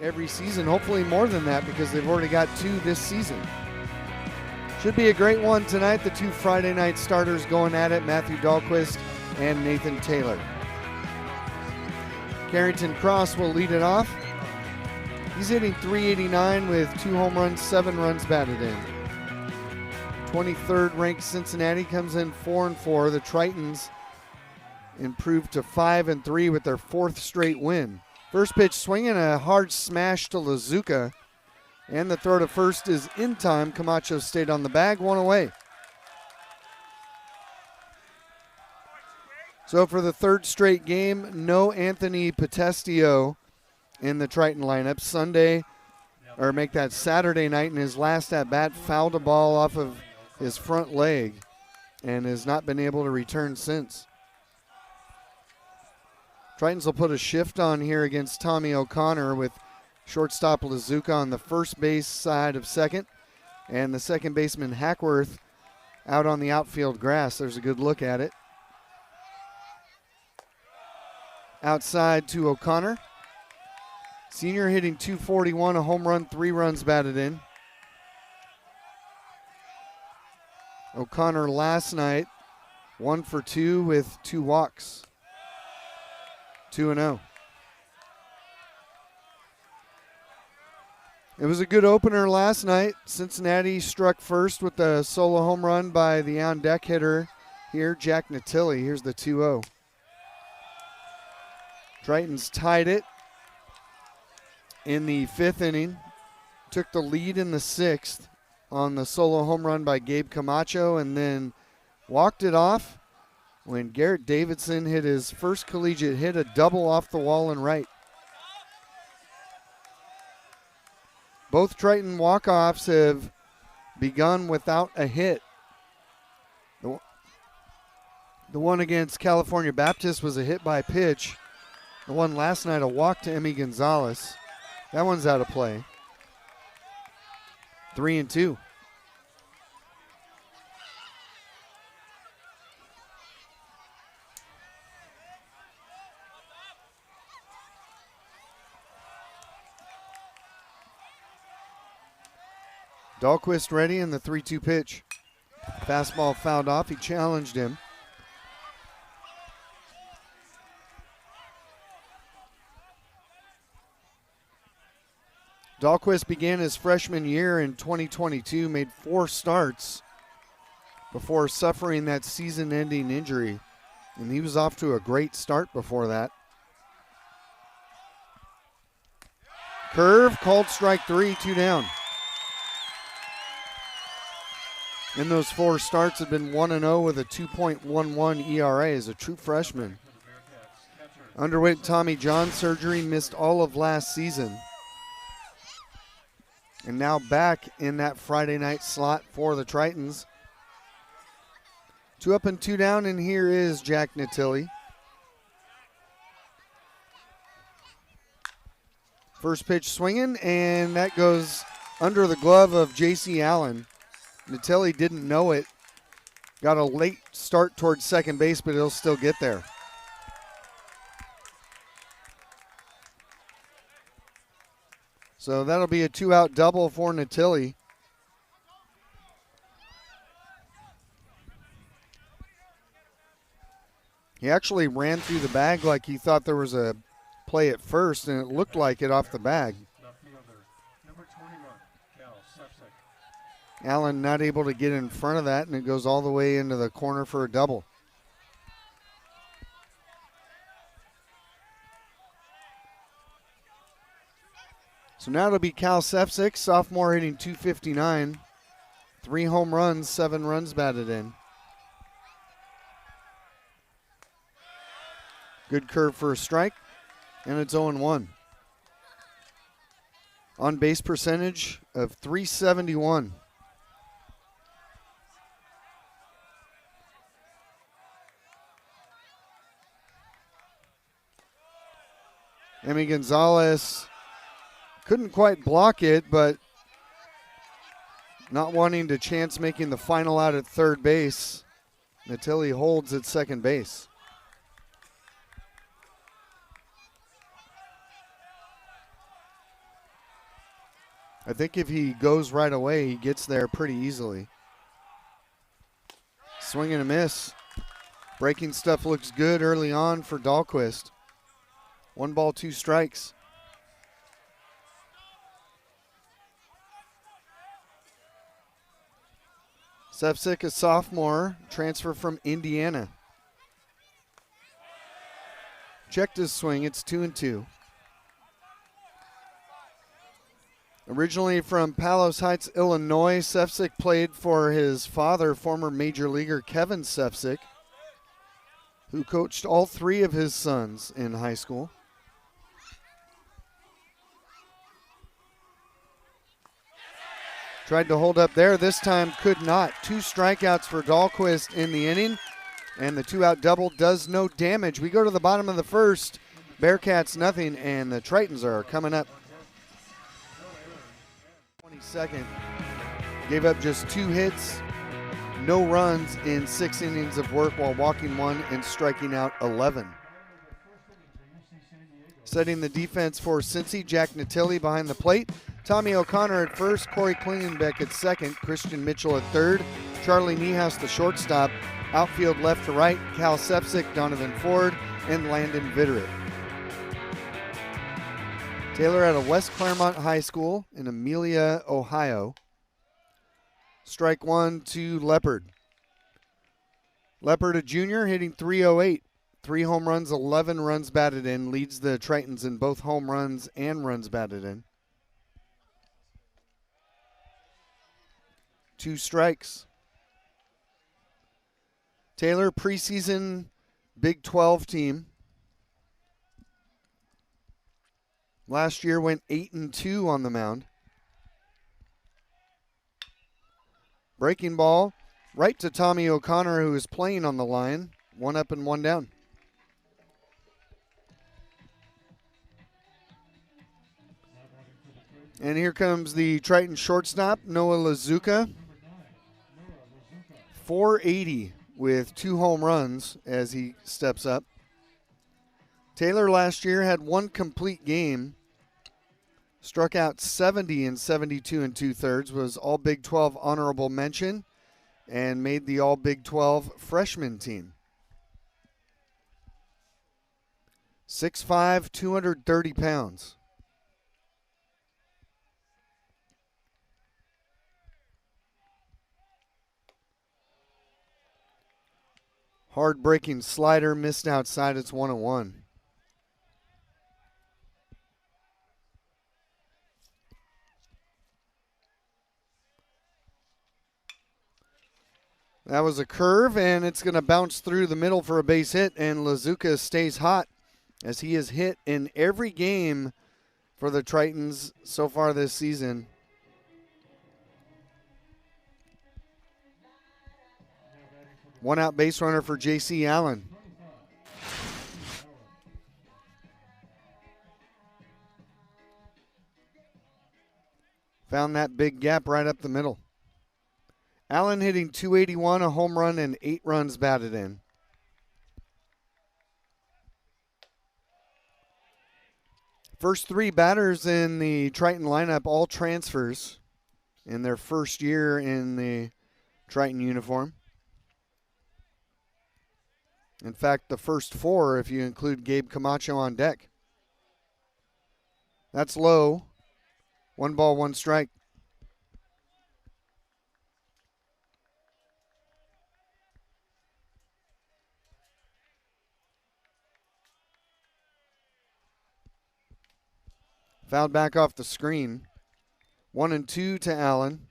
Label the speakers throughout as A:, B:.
A: every season, hopefully more than that because they've already got 2 this season. Should be a great one tonight. The 2 Friday night starters going at it, Matthew Dahlquist and Nathan Taylor. Carrington Cross will lead it off. He's hitting .389 with 2 home runs, 7 runs batted in. 23rd ranked Cincinnati comes in 4-4. The Tritons improved to 5-3 with their 4th straight win. First pitch swinging, a hard smash to Lazuka. And the throw to first is in time. Camacho stayed on the bag, 1 away. So for the 3rd straight game, no Anthony Potestio in the Triton lineup. Saturday night in his last at-bat, fouled a ball off of his front leg and has not been able to return since. Tritons will put a shift on here against Tommy O'Connor with shortstop Lazuka on the first base side of second, and the second baseman Hackworth out on the outfield grass. There's a good look at it. Outside to O'Connor. Senior hitting .241, a home run, 3 runs batted in. O'Connor last night, 1 for 2 with 2 walks. 2-0. It was a good opener last night. Cincinnati struck first with a solo home run by the on-deck hitter here, Jack Natilli. Here's the 2-0. Tritons tied it in the 5th inning. Took the lead in the 6th on the solo home run by Gabe Camacho and then walked it off when Garrett Davidson hit his first collegiate hit, a double off the wall and right. Both Triton walk-offs have begun without a hit. The one against California Baptist was a hit by pitch. The one last night, a walk to Emmy Gonzalez. That one's out of play. 3-2. Dahlquist ready in the 3-2 pitch. Fastball fouled off. He challenged him. Dahlquist began his freshman year in 2022, made 4 starts before suffering that season-ending injury, and he was off to a great start before that. Curve, called strike 3, 2 down. In those 4 starts, had been 1-0 with a 2.11 ERA as a true freshman. Underwent Tommy John surgery, missed all of last season. And now back in that Friday night slot for the Tritons. 2 up and 2 down, and here is Jack Natilli. First pitch swinging, and that goes under the glove of J.C. Allen. Natilli didn't know it. Got a late start towards second base, but he'll still get there. So that'll be a 2-out double for Natilli. He actually ran through the bag like he thought there was a play at first, and it looked like it off the bag. Allen not able to get in front of that, and it goes all the way into the corner for a double. So now it'll be Cal Sefcik, sophomore, hitting .259. 3 home runs, 7 runs batted in. Good curve for a strike, and it's 0-1. On base percentage of .371. Emmy Gonzalez couldn't quite block it, but not wanting to chance making the final out at third base, Natilli holds at second base. I think if he goes right away, he gets there pretty easily. Swing and a miss. Breaking stuff looks good early on for Dahlquist. 1 ball, 2 strikes. Sepsic, a sophomore, transfer from Indiana. Checked his swing, it's 2-2. Originally from Palos Heights, Illinois, Sepsic played for his father, former major leaguer Kevin Sepsic, who coached all 3 of his sons in high school. Tried to hold up there, this time could not. 2 strikeouts for Dahlquist in the inning, and the 2-out double does no damage. We go to the bottom of the first. Bearcats nothing, and the Tritons are coming up. 22nd. Gave up just 2 hits, no runs in 6 innings of work while walking 1 and striking out 11. Setting the defense for Cincy, Jack Natilli behind the plate. Tommy O'Connor at first, Corey Klingenbeck at second, Christian Mitchell at third, Charlie Niehaus the shortstop, outfield left to right, Cal Sepsic, Donovan Ford, and Landon Vitteritt. Taylor out of West Claremont High School in Amelia, Ohio. Strike 1 to Leopard. Leopard, a junior, hitting .308. 3 home runs, 11 runs batted in, leads the Tritons in both home runs and runs batted in. 2 strikes. Taylor, preseason Big 12 team. Last year went 8-2 on the mound. Breaking ball right to Tommy O'Connor, who is playing on the line. 1 up and 1 down. And here comes the Triton shortstop, Noah Lazuka. 480 with 2 home runs as he steps up. Taylor last year had 1 complete game. Struck out 70 in 72 2/3, was All Big 12 honorable mention, and made the All Big 12 freshman team. 6'5", 230 pounds. Hard breaking slider, missed outside. It's 1-1. That was a curve, and it's going to bounce through the middle for a base hit, and Lazuka stays hot as he has hit in every game for the Tritons so far this season. One out base runner for J.C. Allen. Found that big gap right up the middle. Allen hitting .281, a home run, and 8 runs batted in. First 3 batters in the Triton lineup, all transfers in their first year in the Triton uniform. In fact, the first 4 if you include Gabe Camacho on deck. That's low. 1 ball, 1 strike. Fouled back off the screen. 1-2 to Allen.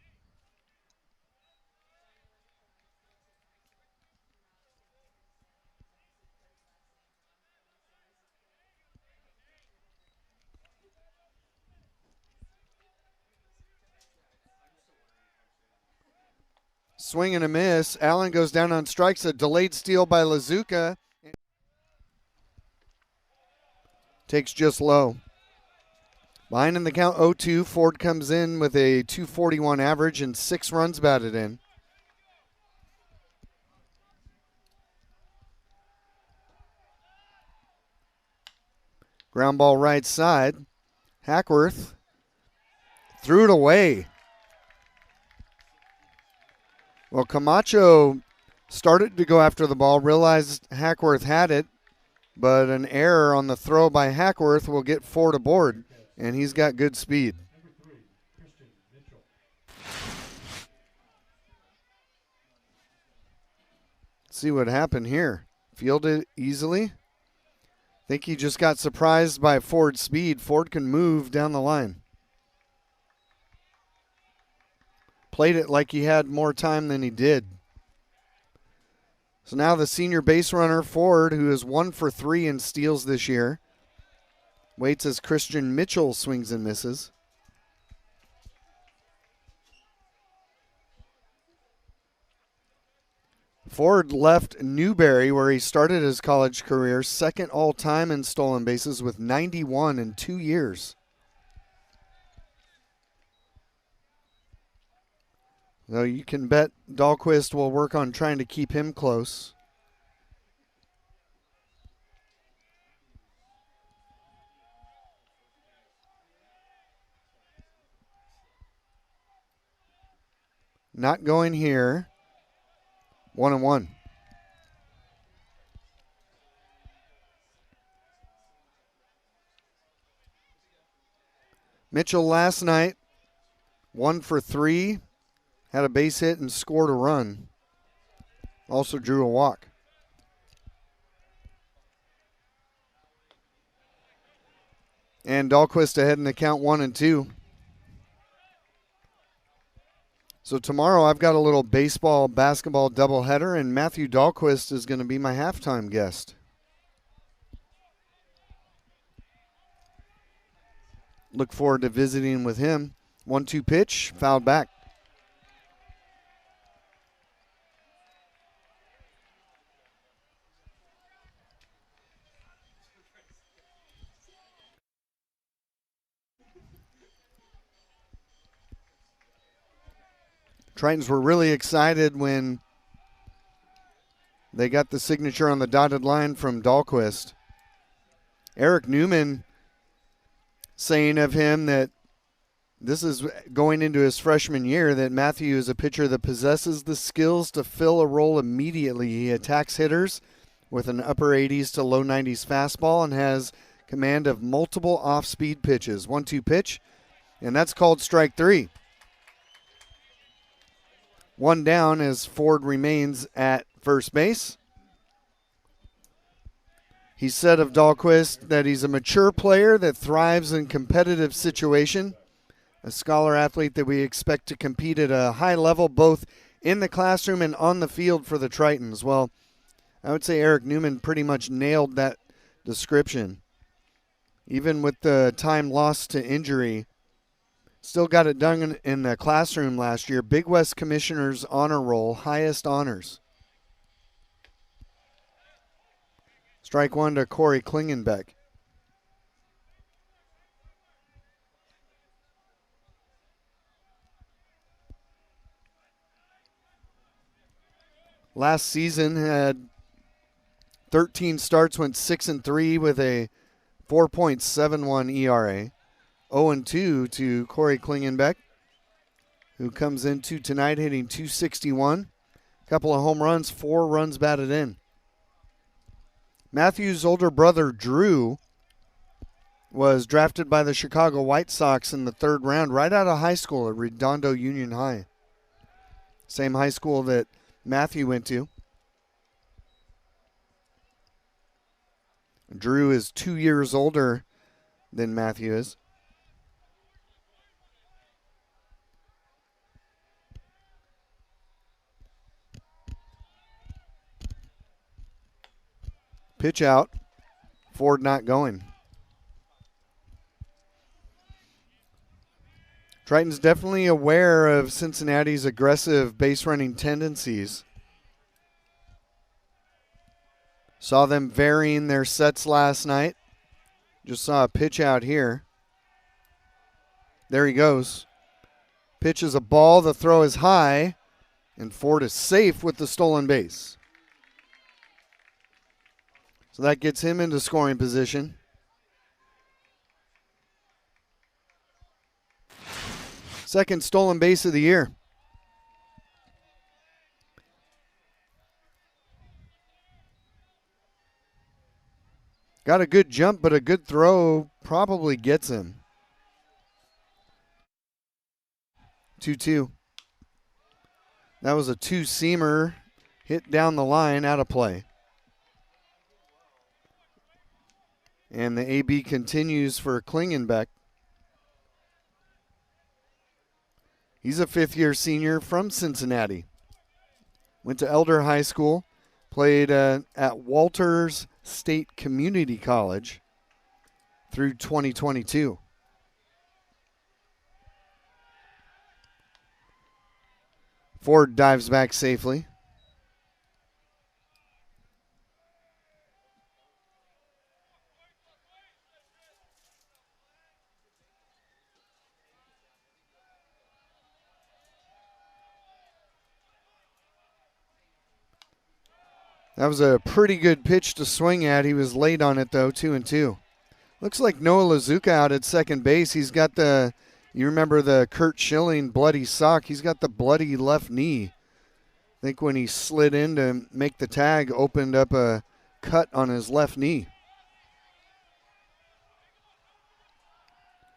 A: Swing and a miss. Allen goes down on strikes. A delayed steal by Lazuka. Takes just low. Behind in the count 0-2. Ford comes in with a .241 average and 6 runs batted in. Ground ball right side. Hackworth Threw it away. Well, Camacho started to go after the ball, realized Hackworth had it, but an error on the throw by Hackworth will get Ford aboard, and he's got good speed. Let's see what happened here. Fielded easily. Think he just got surprised by Ford's speed. Ford can move down the line. Played it like he had more time than he did. So now the senior base runner, Ford, who is 1 for 3 in steals this year, waits as Christian Mitchell swings and misses. Ford left Newberry, where he started his college career, second all-time in stolen bases with 91 in 2 years. Though you can bet Dahlquist will work on trying to keep him close. Not going here. 1-1. Mitchell last night, 1 for 3, had a base hit and scored a run. Also drew a walk. And Dahlquist ahead in the count 1-2. So tomorrow I've got a little baseball-basketball doubleheader, and Matthew Dahlquist is going to be my halftime guest. Look forward to visiting with him. 1-2 pitch, fouled back. Tritons were really excited when they got the signature on the dotted line from Dahlquist. Eric Newman saying of him that this is going into his freshman year, that Matthew is a pitcher that possesses the skills to fill a role immediately. He attacks hitters with an upper 80s to low 90s fastball and has command of multiple off-speed pitches. 1-2 pitch, and that's called strike 3. 1 down as Ford remains at first base. He said of Dahlquist that he's a mature player that thrives in competitive situation, a scholar athlete that we expect to compete at a high level both in the classroom and on the field for the Tritons. Well, I would say Eric Newman pretty much nailed that description. Even with the time lost to injury, still got it done in the classroom last year. Big West Commissioner's Honor Roll, highest honors. Strike 1 to Corey Klingenbeck. Last season had 13 starts, went 6-3 with a 4.71 ERA. 0-2 to Corey Klingenbeck, who comes into tonight hitting .261. Couple of home runs, 4 runs batted in. Matthew's older brother, Drew, was drafted by the Chicago White Sox in the 3rd round right out of high school at Redondo Union High. Same high school that Matthew went to. Drew is 2 years older than Matthew is. Pitch out. Ford not going. Triton's definitely aware of Cincinnati's aggressive base running tendencies. Saw them varying their sets last night. Just saw a pitch out here. There he goes. Pitch is a ball. The throw is high. And Ford is safe with the stolen base. So that gets him into scoring position. Second stolen base of the year. Got a good jump, but a good throw probably gets him. 2-2. That was a two-seamer hit down the line, out of play. And the AB continues for Klingenbeck. He's a fifth-year senior from Cincinnati. Went to Elder High School, played at Walters State Community College through 2022. Ford dives back safely. That was a pretty good pitch to swing at. He was late on it, though, 2-2. Looks like Noah Lazuka out at second base. He's got the, you remember the Kurt Schilling bloody sock. He's got the bloody left knee. I think when he slid in to make the tag, opened up a cut on his left knee.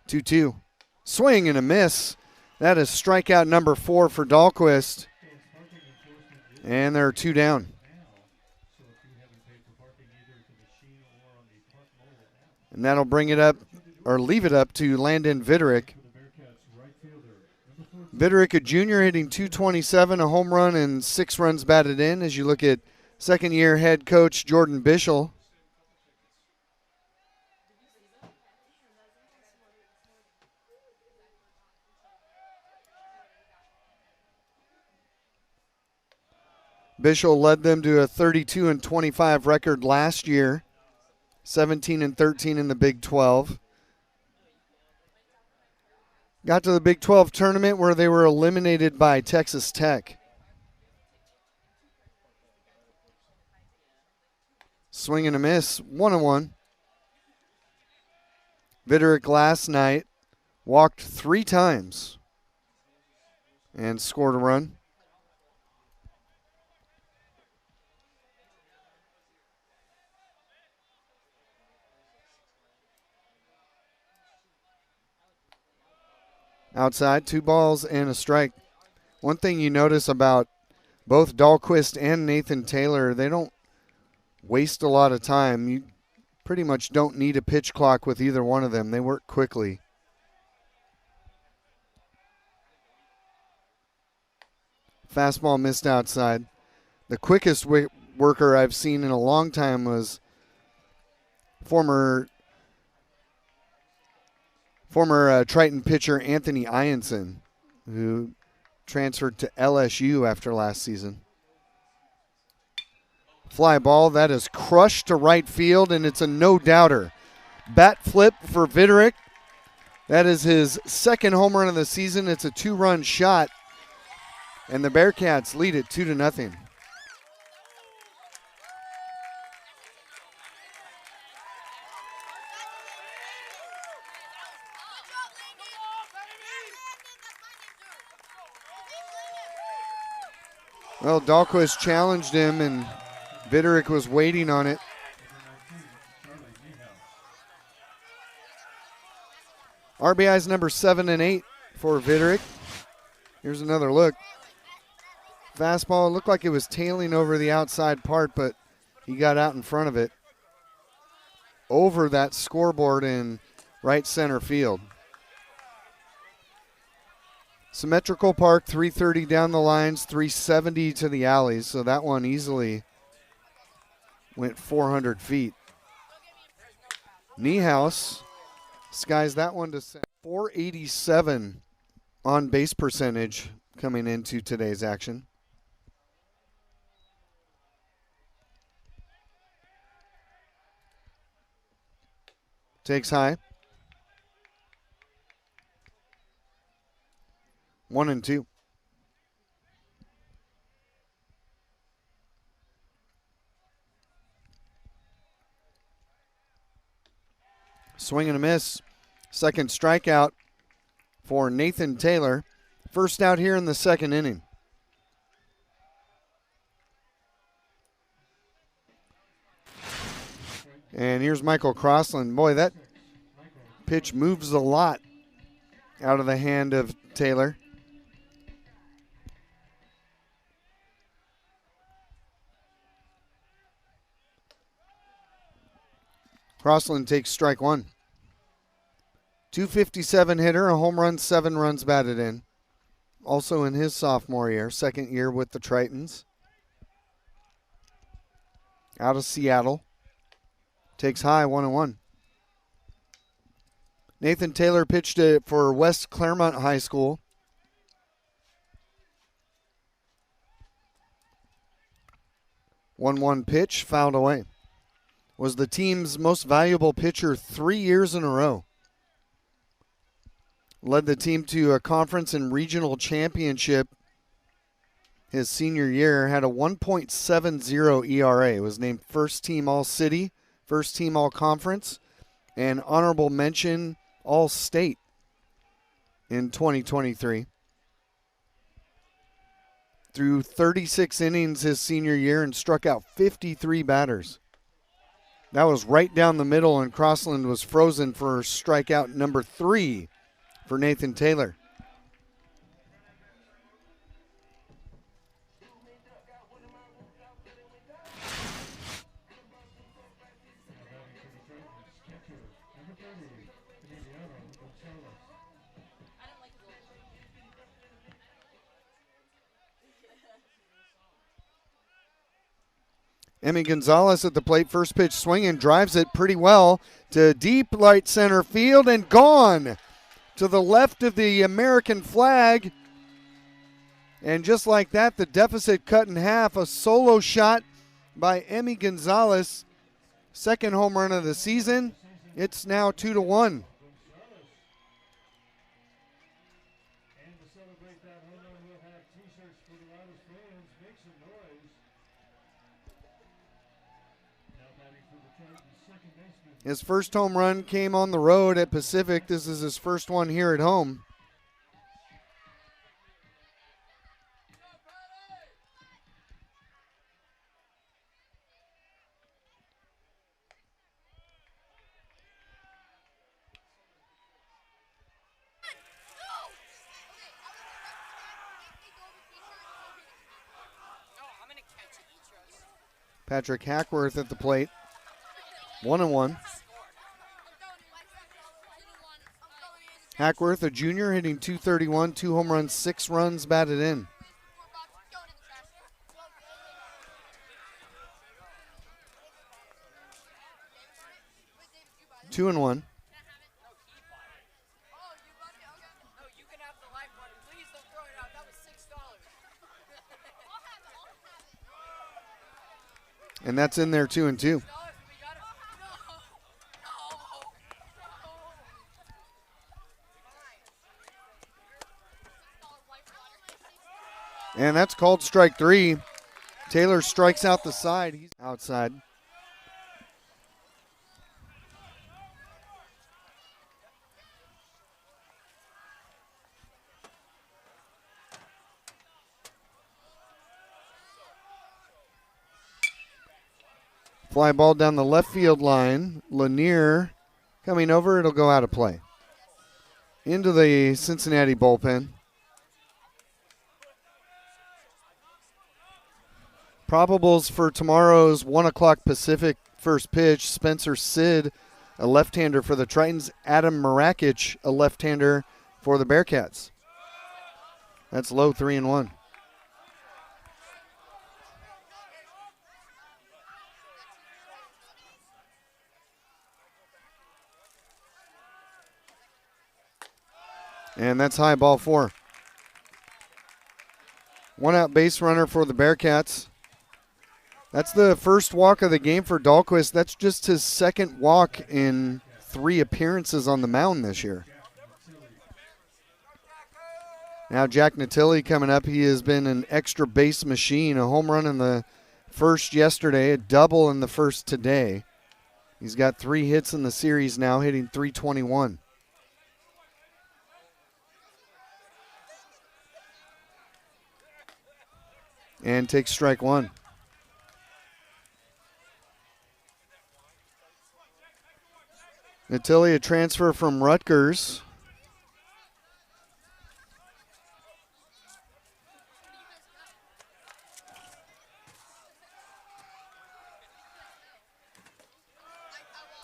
A: 2-2. Swing and a miss. That is strikeout number 4 for Dahlquist. And there are 2 down. And that'll bring it up, or leave it up to Landon Viderick. Viderick, a junior, hitting .227, a home run, and 6 runs batted in. As you look at second-year head coach Jordan Bischel. Bischel led them to a 32-25 record last year. 17-13 in the Big 12. Got to the Big 12 tournament where they were eliminated by Texas Tech. Swing and a miss, 1-1. Viderick last night walked 3 times and scored a run. Outside, 2 balls and a strike. One thing you notice about both Dahlquist and Nathan Taylor, they don't waste a lot of time. You pretty much don't need a pitch clock with either one of them. They work quickly. Fastball missed outside. The quickest worker I've seen in a long time was former Triton pitcher Anthony Ianson, who transferred to LSU after last season. Fly ball, that is crushed to right field, and it's a no-doubter. Bat flip for Viderick. That is his second home run of the season. It's a 2-run shot, and the Bearcats lead it 2-0. Well, Dahlquist challenged him, and Viderick was waiting on it. RBIs number 7 and 8 for Viderick. Here's another look. Fastball looked like it was tailing over the outside part, but he got out in front of it. Over that scoreboard in right center field. Symmetrical park, 330 down the lines, 370 to the alleys, so that one easily went 400 feet. Niehaus skies that one to 487 on base percentage coming into today's action. Takes high. 1-2. Swing and a miss. Second strikeout for Nathan Taylor. First out here in the second inning. And here's Michael Crossland. Boy, that pitch moves a lot out of the hand of Taylor. Crossland takes strike one. 257 hitter, a home run, 7 runs batted in. Also in his sophomore year, second year with the Tritons. Out of Seattle. Takes high, 1-1. Nathan Taylor pitched it for West Claremont High School. One pitch, fouled away. Was the team's most valuable pitcher 3 years in a row. Led the team to a conference and regional championship his senior year. Had a 1.70 ERA. Was named first team All-City, first team All-Conference, and honorable mention All-State in 2023. Threw 36 innings his senior year and struck out 53 batters. That was right down the middle, and Crossland was frozen for strikeout number 3 for Nathan Taylor. Emmy Gonzalez at the plate, first pitch swinging, drives it pretty well to deep right center field and gone to the left of the American flag. And just like that, the deficit cut in half. A solo shot by Emmy Gonzalez, second home run of the season. It's now 2-1. His first home run came on the road at Pacific. This is his first one here at home. Patrick Hackworth at the plate. 1-1. Hackworth, a junior, hitting .231, 2 home runs, 6 runs batted in. Two and one. And that's in there, 2-2. And that's called strike 3. Taylor strikes out the side. He's outside. Fly ball down the left field line. Lanier coming over. It'll go out of play. Into the Cincinnati bullpen. Probables for tomorrow's 1 o'clock Pacific first pitch. Spencer Sid, a left-hander for the Tritons. Adam Marakic, a left-hander for the Bearcats. That's low, 3-1. And that's high, ball 4. 1 out base runner for the Bearcats. That's the first walk of the game for Dahlquist. That's just his second walk in 3 appearances on the mound this year. Now Jack Natilli coming up. He has been an extra base machine. A home run in the first yesterday, a double in the first today. He's got 3 hits in the series now, hitting .321. and takes strike one. Natilli, a transfer from Rutgers.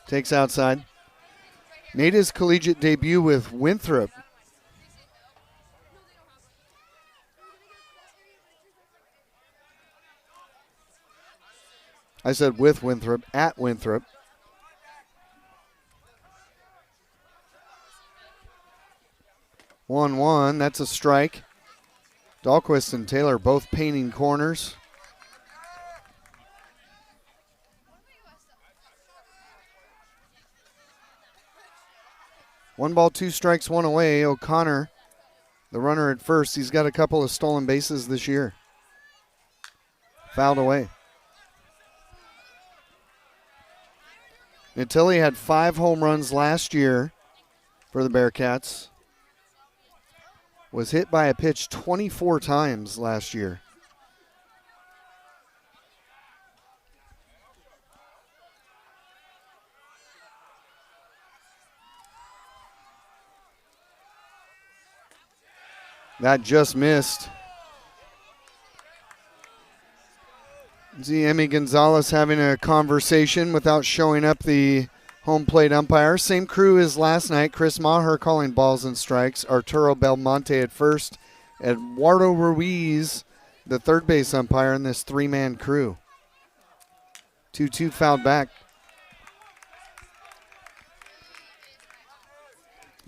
A: Takes outside. Made his collegiate debut with Winthrop. I said with Winthrop, at Winthrop. One, that's a strike. Dahlquist and Taylor both painting corners. One ball, two strikes, one away. O'Connor, the runner at first. He's got a couple of stolen bases this year. Fouled away. Natilli had 5 home runs last year for the Bearcats. Was hit by a pitch 24 times last year. That just missed. See Emmy Gonzalez having a conversation without showing up the home plate umpire. Same crew as last night. Chris Maher calling balls and strikes. Arturo Belmonte at first. Eduardo Ruiz, the third base umpire in this 3-man crew. 2-2 fouled back.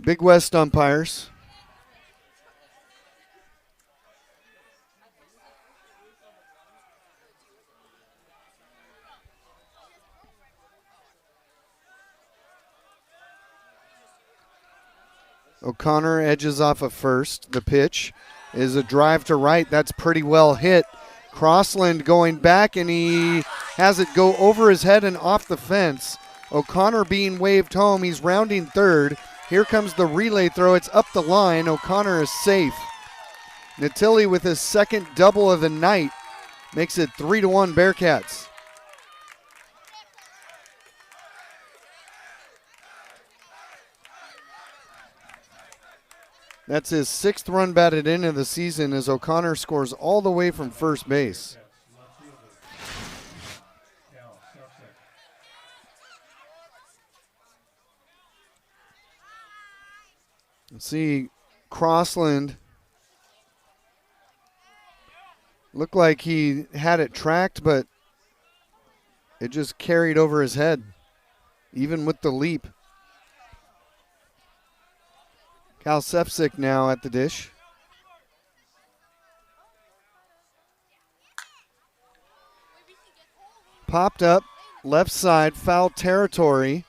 A: Big West umpires. O'Connor edges off of first. The pitch is a drive to right. That's pretty well hit. Crossland going back, and he has it go over his head and off the fence. O'Connor being waved home. He's rounding third. Here comes the relay throw. It's up the line. O'Connor is safe. Natilli with his second double of the night makes it 3-1 Bearcats. That's his 6th run batted in of the season as O'Connor scores all the way from first base. Let's see, Crossland looked like he had it tracked, but it just carried over his head, even with the leap. Cal Sepsic now at the dish. Popped up, left side, foul territory.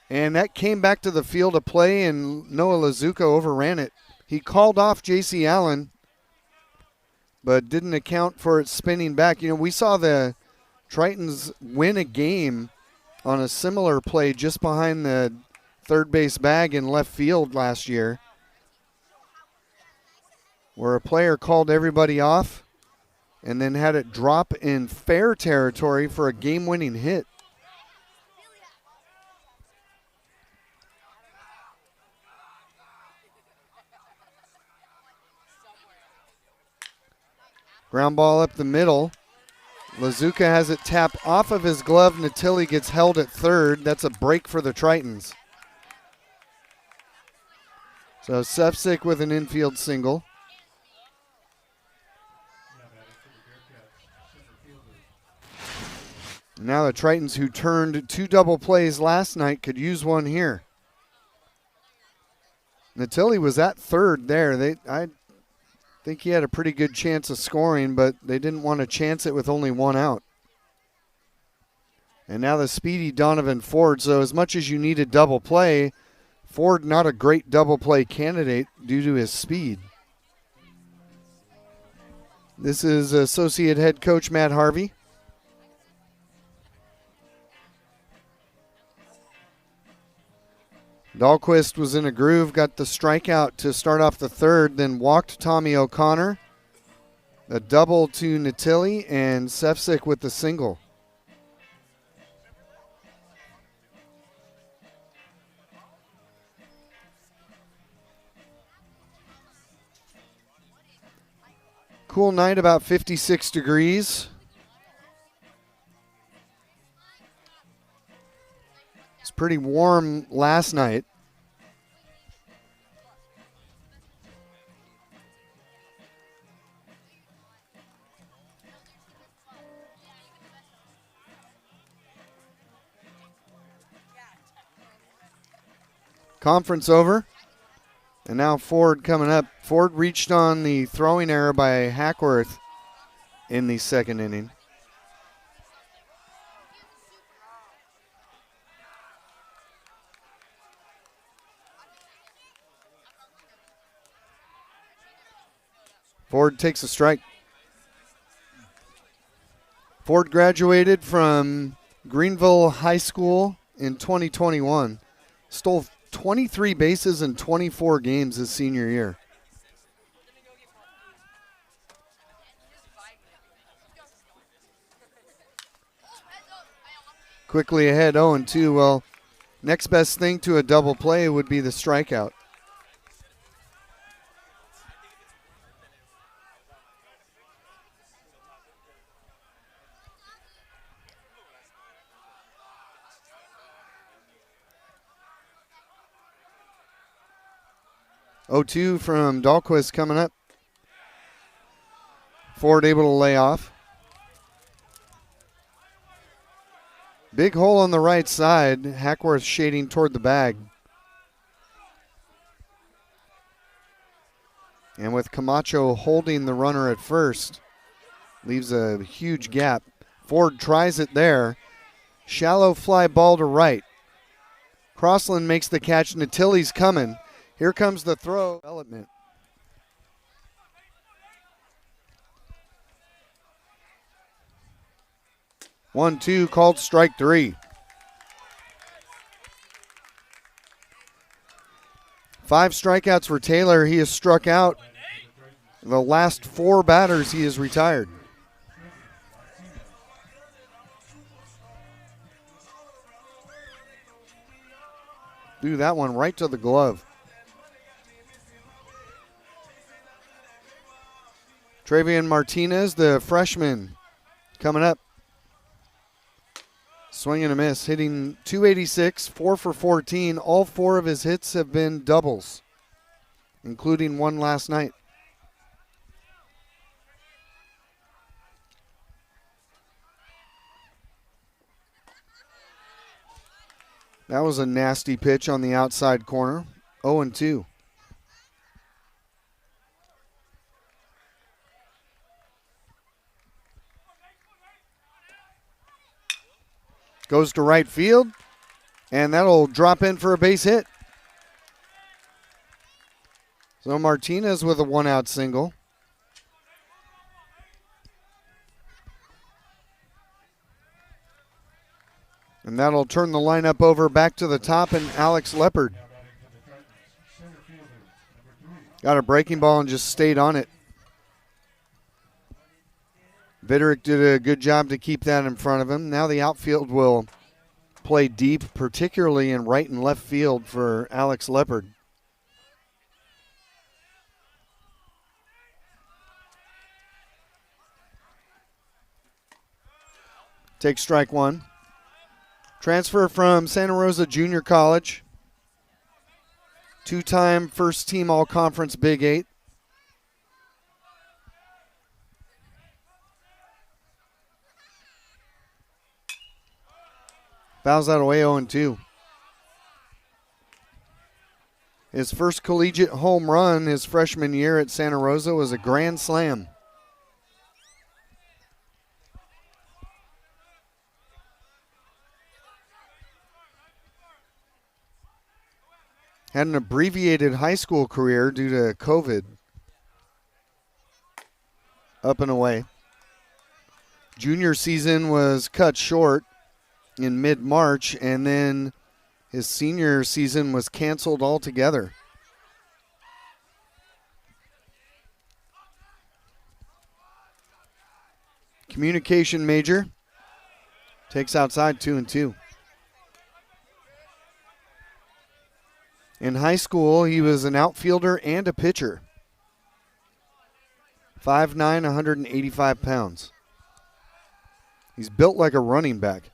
A: And that came back to the field of play, and Noah Lazuka overran it. He called off J.C. Allen, but didn't account for it spinning back. You know, we saw the Tritons win a game on a similar play just behind the third base bag in left field last year, where a player called everybody off and then had it drop in fair territory for a game-winning hit. Ground ball up the middle. Lazuka has it tap off of his glove. Natilli gets held at third. That's a break for the Tritons. So Sepsic with an infield single. Now the Tritons, who turned 2 double plays last night, could use one here. Natilli was at third there. I think he had a pretty good chance of scoring, but they didn't want to chance it with only 1 out. And now the speedy Donovan Ford. So as much as you need a double play, Ford not a great double play candidate due to his speed. This is associate head coach Matt Harvey. Dahlquist was in a groove, got the strikeout to start off the third, then walked Tommy O'Connor A double to Natili and Sefcik with the single. Cool night, about 56 degrees. It's pretty warm last night. Conference over. And now Ford coming up. Ford reached on the throwing error by Hackworth in the second inning. Ford takes a strike. Ford graduated from Greenville High School in 2021. Stole 23 bases in 24 games his senior year. Quickly ahead, 0-2. Well, next best thing to a double play would be the strikeout. (0-2) from Dahlquist coming up. Ford able to lay off. Big hole on the right side. Hackworth shading toward the bag. And with Camacho holding the runner at first, leaves a huge gap. Ford tries it there. Shallow fly ball to right. Crossland makes the catch. Natili's coming. Here comes the throw. Development. One, two, called strike three. 5 strikeouts for Taylor. He has struck out the last 4 batters. He is retired. Threw that one right to the glove. Travian Martinez, the freshman, coming up. Swing and a miss, hitting .286, 4 for 14. All 4 of his hits have been doubles, including one last night. That was a nasty pitch on the outside corner. 0-2. Goes to right field, and that'll drop in for a base hit. So Martinez with a 1-out single. And that'll turn the lineup over back to the top, and Alex Leopard got a breaking ball and just stayed on it. Vitterick did a good job to keep that in front of him. Now the outfield will play deep, particularly in right and left field for Alex Leopard. Take strike one. Transfer from Santa Rosa Junior College. 2-time first team all-conference Big 8. Fouls that away, 0-2. His first collegiate home run his freshman year at Santa Rosa was a grand slam. Had an abbreviated high school career due to COVID. Up and away. Junior season was cut short in mid-March, and then his senior season was canceled altogether. Communication major. Takes outside 2-2. In high school, he was an outfielder and a pitcher. 5'9", 185 pounds. He's built like a running back.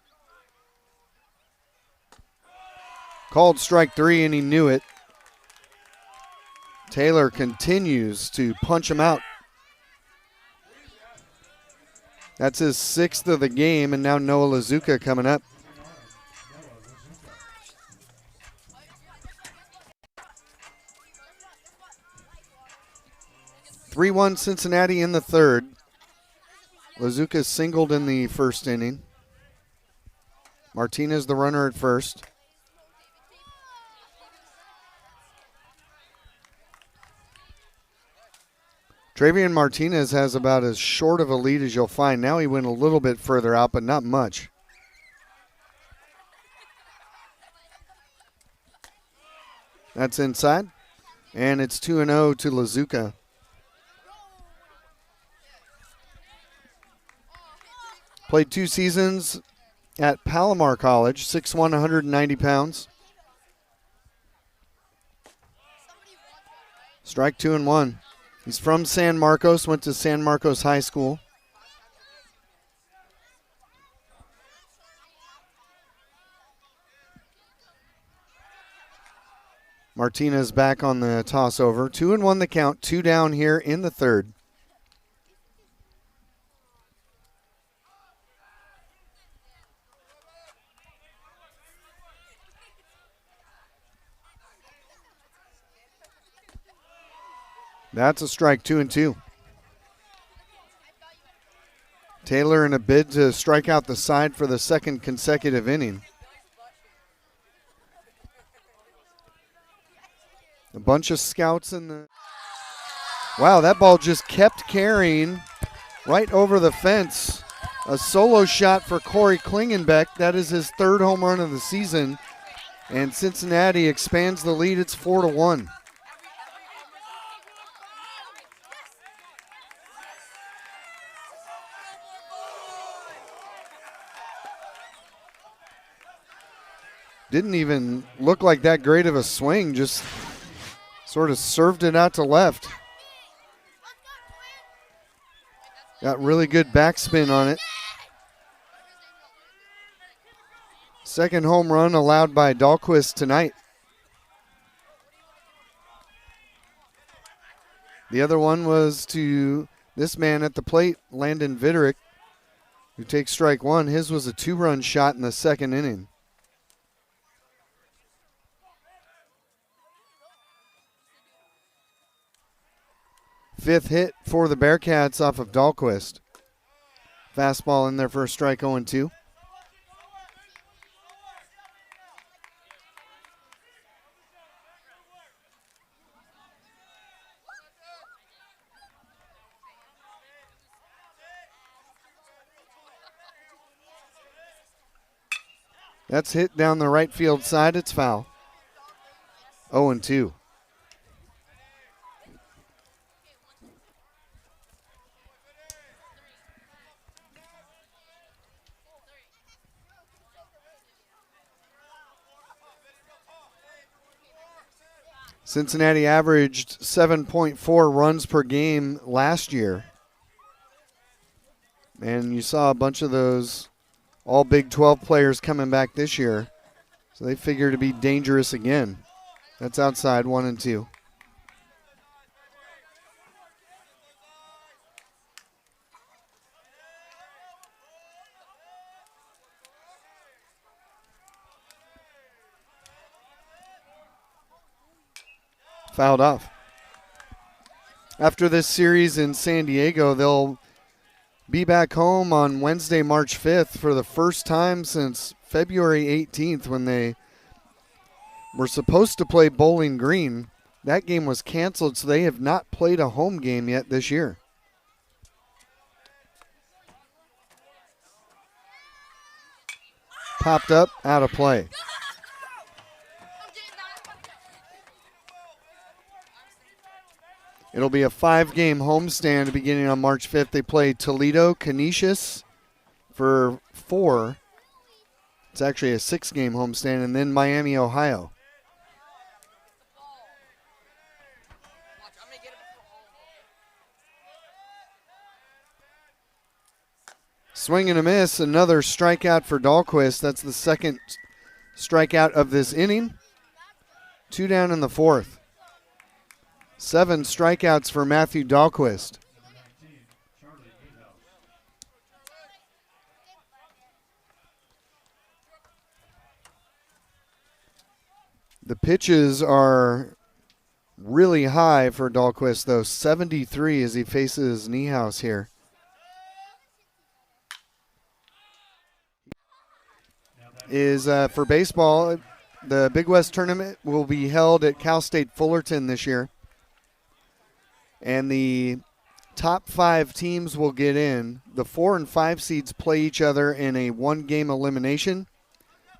A: Called strike 3, and he knew it. Taylor continues to punch him out. That's his 6th of the game, and now Noah Lazuka coming up. (3-1) Cincinnati in the third. Lazuka singled in the first inning. Martinez the runner at first. Travian Martinez has about as short of a lead as you'll find. Now he went a little bit further out, but not much. That's inside, and it's 2-0 to Lazuka. Played 2 seasons at Palomar College, 6'1", 190 pounds. Strike 2-1. He's from San Marcos, went to San Marcos High School. Martinez back on the toss over. 2-1 the count, 2 down here in the third. That's a strike, 2-2. Taylor in a bid to strike out the side for the second consecutive inning. A bunch of scouts in the... Wow, that ball just kept carrying right over the fence. A solo shot for Corey Klingenbeck. That is his 3rd home run of the season. And Cincinnati expands the lead. It's 4-1. Didn't even look like that great of a swing, just sort of served it out to left. Got really good backspin on it. Second home run allowed by Dahlquist tonight. The other one was to this man at the plate, Landon Viderick, who takes strike 1. His was a 2-run shot in the second inning. Fifth hit for the Bearcats off of Dahlquist. Fastball in there for a strike, 0-2. That's hit down the right field side. It's foul. 0-2. Cincinnati averaged 7.4 runs per game last year. And you saw a bunch of those all Big 12 players coming back this year. So they figure to be dangerous again. That's outside, 1-2. Fouled off. After this series in San Diego, they'll be back home on Wednesday, March 5th for the first time since February 18th when they were supposed to play Bowling Green. That game was canceled, so they have not played a home game yet this year. Popped up, out of play. It'll be a 5-game homestand beginning on March 5th. They play Toledo, Canisius for 4. It's actually a 6-game homestand, and then Miami, Ohio. Swing and a miss, another strikeout for Dahlquist. That's the second strikeout of this inning. 2 down in the 4th. 7 strikeouts for Matthew Dahlquist. The pitches are really high for Dahlquist, though. 73 as he faces Niehaus here. Is for baseball, the Big West tournament will be held at Cal State Fullerton this year. And the top 5 teams will get in. The 4 and 5 seeds play each other in a 1-game elimination.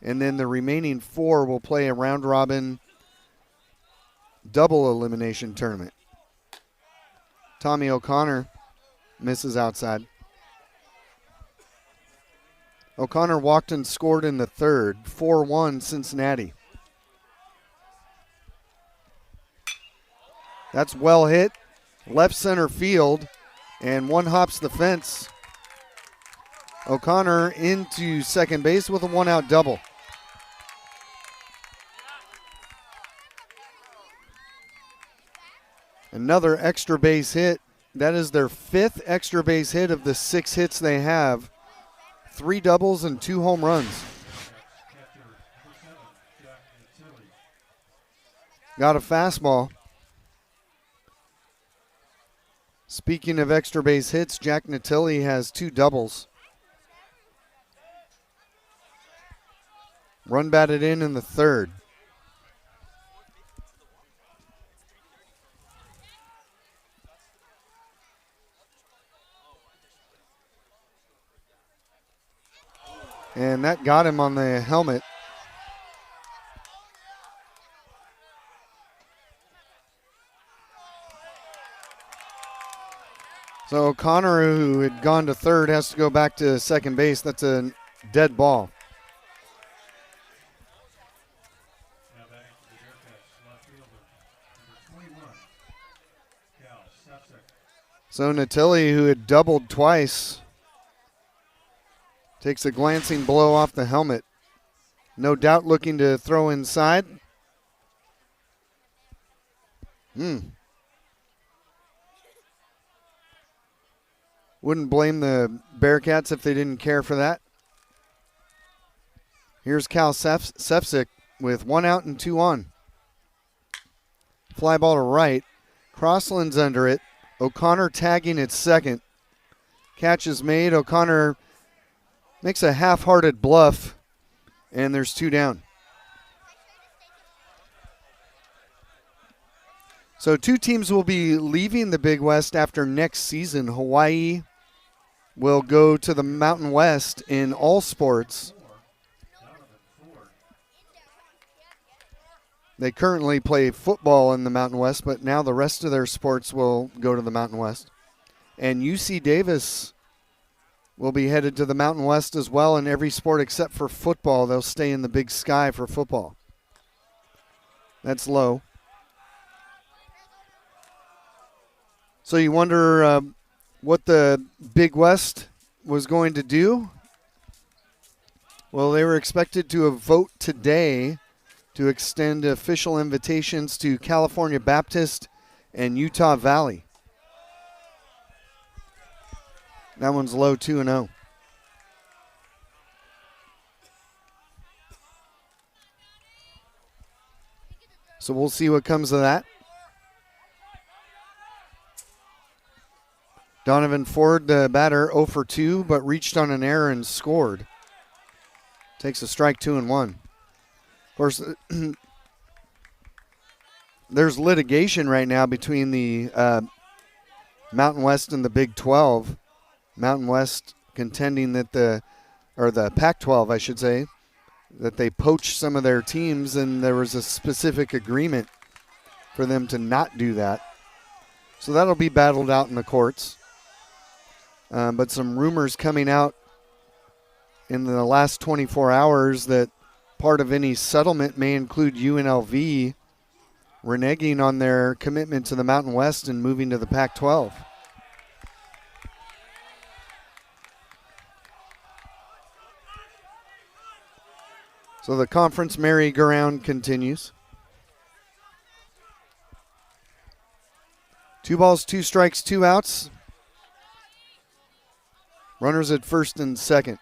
A: And then the remaining 4 will play a round-robin double elimination tournament. Tommy O'Connor misses outside. O'Connor walked and scored in the 3rd. 4-1 Cincinnati. That's well hit. Left center field. And one hops the fence. O'Connor into second base with a 1-out double. Another extra base hit. That is their 5th extra base hit of the 6 hits they have. 3 doubles and 2 home runs. Got a fastball. Speaking of extra base hits, Jack Natilli has 2 doubles. Run batted in the 3rd. And that got him on the helmet. So O'Connor, who had gone to 3rd, has to go back to second base. That's a dead ball. So Natilli, who had doubled twice, takes a glancing blow off the helmet. No doubt looking to throw inside. Wouldn't blame the Bearcats if they didn't care for that. Here's Cal Sefcik with 1 out and 2 on. Fly ball to right. Crossland's under it. O'Connor tagging at second. Catch is made. O'Connor makes a half-hearted bluff, and there's 2 down. So 2 teams will be leaving the Big West after next season. Hawaii will go to the Mountain West in all sports. They currently play football in the Mountain West, but now the rest of their sports will go to the Mountain West. And UC Davis will be headed to the Mountain West as well in every sport except for football. They'll stay in the Big Sky for football. That's low. So you wonder what the Big West was going to do? Well, they were expected to vote today to extend official invitations to California Baptist and Utah Valley. That one's low, 2-0. So we'll see what comes of that. Donovan Ford, the batter, 0 for 2, but reached on an error and scored. Takes a strike, 2-1. Of course, there's litigation right now between the Mountain West and the Big 12. Mountain West contending that the Pac-12, I should say, that they poached some of their teams, and there was a specific agreement for them to not do that. So that'll be battled out in the courts. But some rumors coming out in the last 24 hours that part of any settlement may include UNLV reneging on their commitment to the Mountain West and moving to the Pac-12. So the conference merry-go-round continues. 2 balls, 2 strikes, 2 outs. Runners at first and second.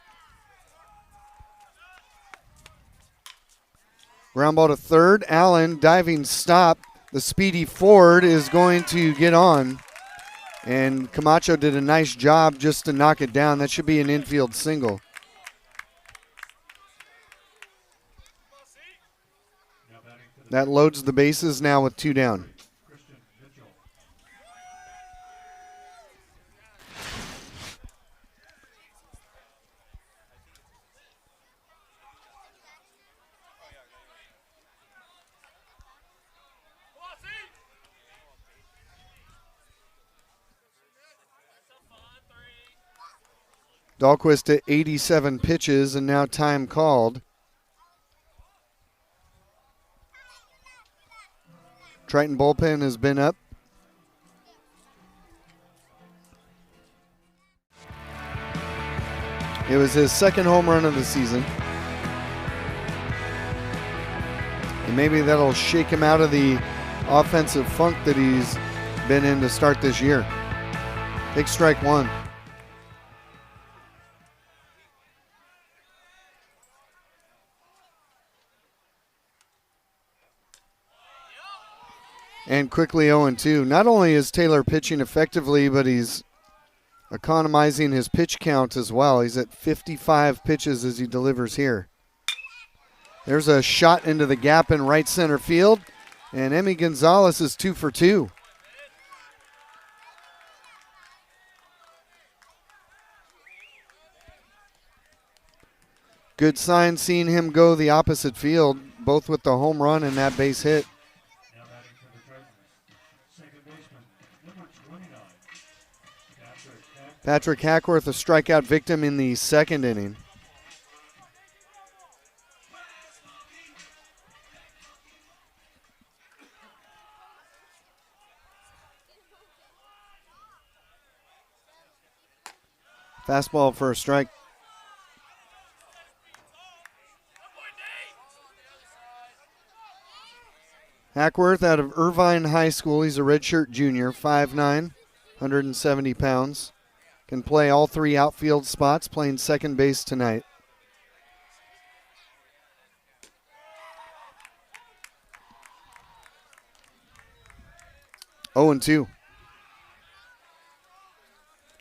A: Ground ball to third. Allen, diving stop. The speedy Ford is going to get on. And Camacho did a nice job just to knock it down. That should be an infield single. That loads the bases now with 2 down. Dahlquist at 87 pitches, and now time called. Triton bullpen has been up. It was his second home run of the season. And maybe that'll shake him out of the offensive funk that he's been in to start this year. Take strike 1. And quickly 0-2. Not only is Taylor pitching effectively, but he's economizing his pitch count as well. He's at 55 pitches as he delivers here. There's a shot into the gap in right center field, and Emmy Gonzalez is 2 for 2. Good sign seeing him go the opposite field, both with the home run and that base hit. Patrick Hackworth, a strikeout victim in the second inning. Fastball for a strike. Hackworth out of Irvine High School. He's a redshirt junior, 5'9", 170 pounds. Can play all 3 outfield spots, playing second base tonight. Oh, and 2.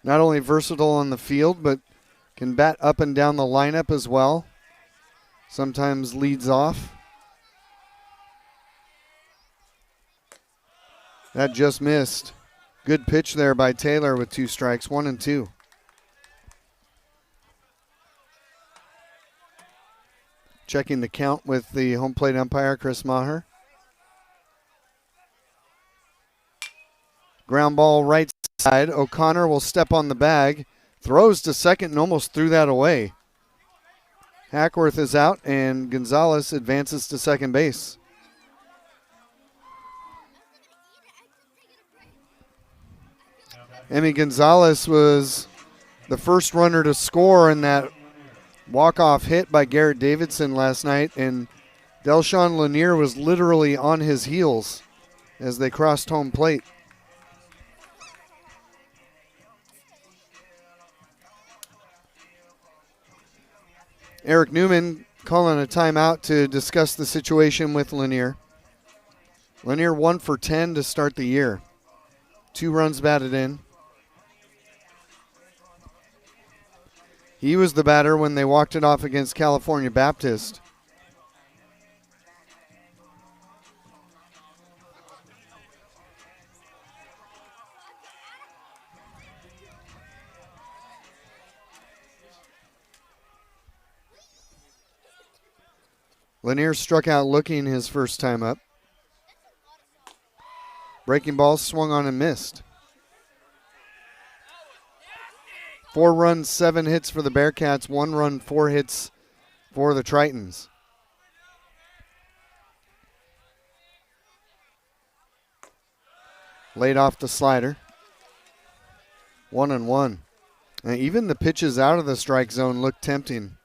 A: Not only versatile on the field, but can bat up and down the lineup as well. Sometimes leads off. That just missed. Good pitch there by Taylor with 2 strikes, 1 and 2. Checking the count with the home plate umpire, Chris Maher. Ground ball right side. O'Connor will step on the bag. Throws to second and almost threw that away. Hackworth is out, and Gonzalez advances to second base. Emmy Gonzalez was the first runner to score in that walk-off hit by Garrett Davidson last night, and Delshawn Lanier was literally on his heels as they crossed home plate. Eric Newman calling a timeout to discuss the situation with Lanier. Lanier 1 for 10 to start the year. 2 runs batted in. He was the batter when they walked it off against California Baptist. Lanier struck out looking his first time up. Breaking ball swung on and missed. 4 runs, 7 hits for the Bearcats. 1 run, 4 hits for the Tritons. Laid off the slider. 1-1. And even the pitches out of the strike zone look tempting.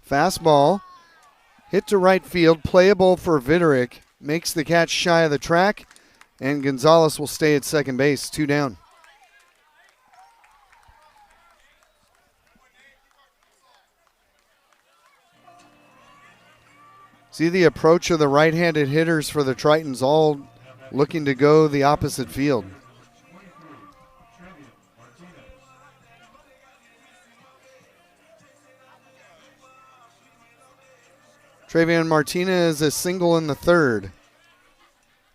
A: Fastball. Hit to right field. Playable for Viderick. Makes the catch shy of the track. And Gonzalez will stay at second base. 2 down. See the approach of the right-handed hitters for the Tritons, all looking to go the opposite field. Travion Martinez, a single in the third,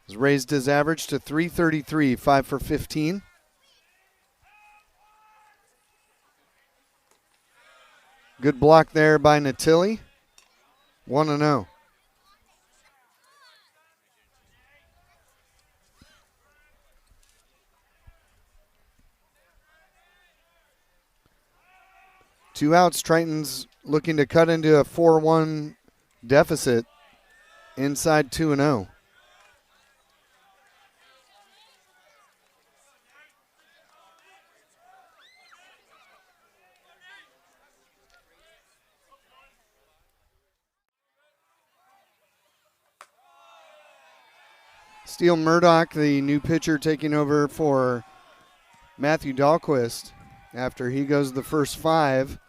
A: has raised his average to .333, 5 for 15. Good block there by Natilli. 1-0. Two outs, Tritons looking to cut into a 4-1 deficit inside 2-0. Steele Murdoch, the new pitcher, taking over for Matthew Dahlquist after he goes the first 5.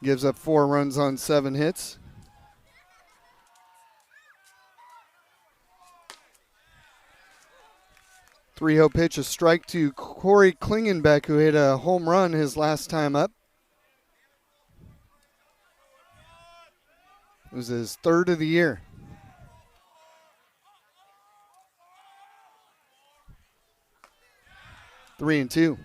A: Gives up 4 runs on 7 hits. Three-0 pitch, a strike to Corey Klingenbeck, who hit a home run his last time up. It was his 3rd of the year. Three and two.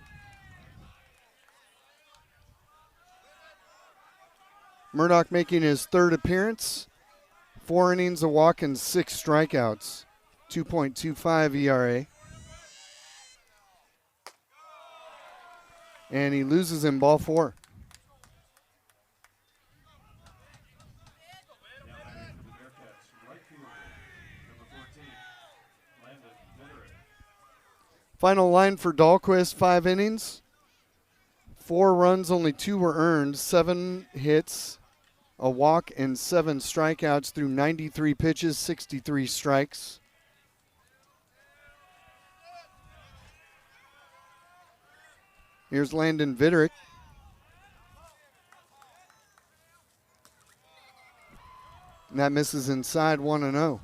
A: Murdoch making his 3rd appearance. 4 innings, a walk, and 6 strikeouts. 2.25 ERA. And he loses in ball 4. Final line for Dahlquist, 5 innings. 4 runs, only 2 were earned. 7 hits, a walk, and 7 strikeouts through 93 pitches, 63 strikes. Here's Landon Viderick. And that misses inside, 1-0.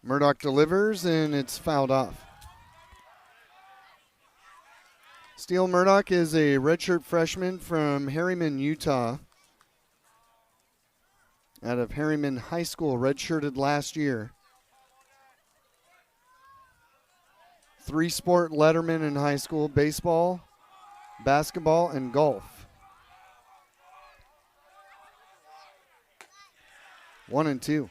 A: Murdoch delivers, and it's fouled off. Steele Murdoch is a redshirt freshman from Harriman, Utah. Out of Harriman High School, redshirted last year. 3-sport letterman in high school: baseball, basketball, and golf. 1-2.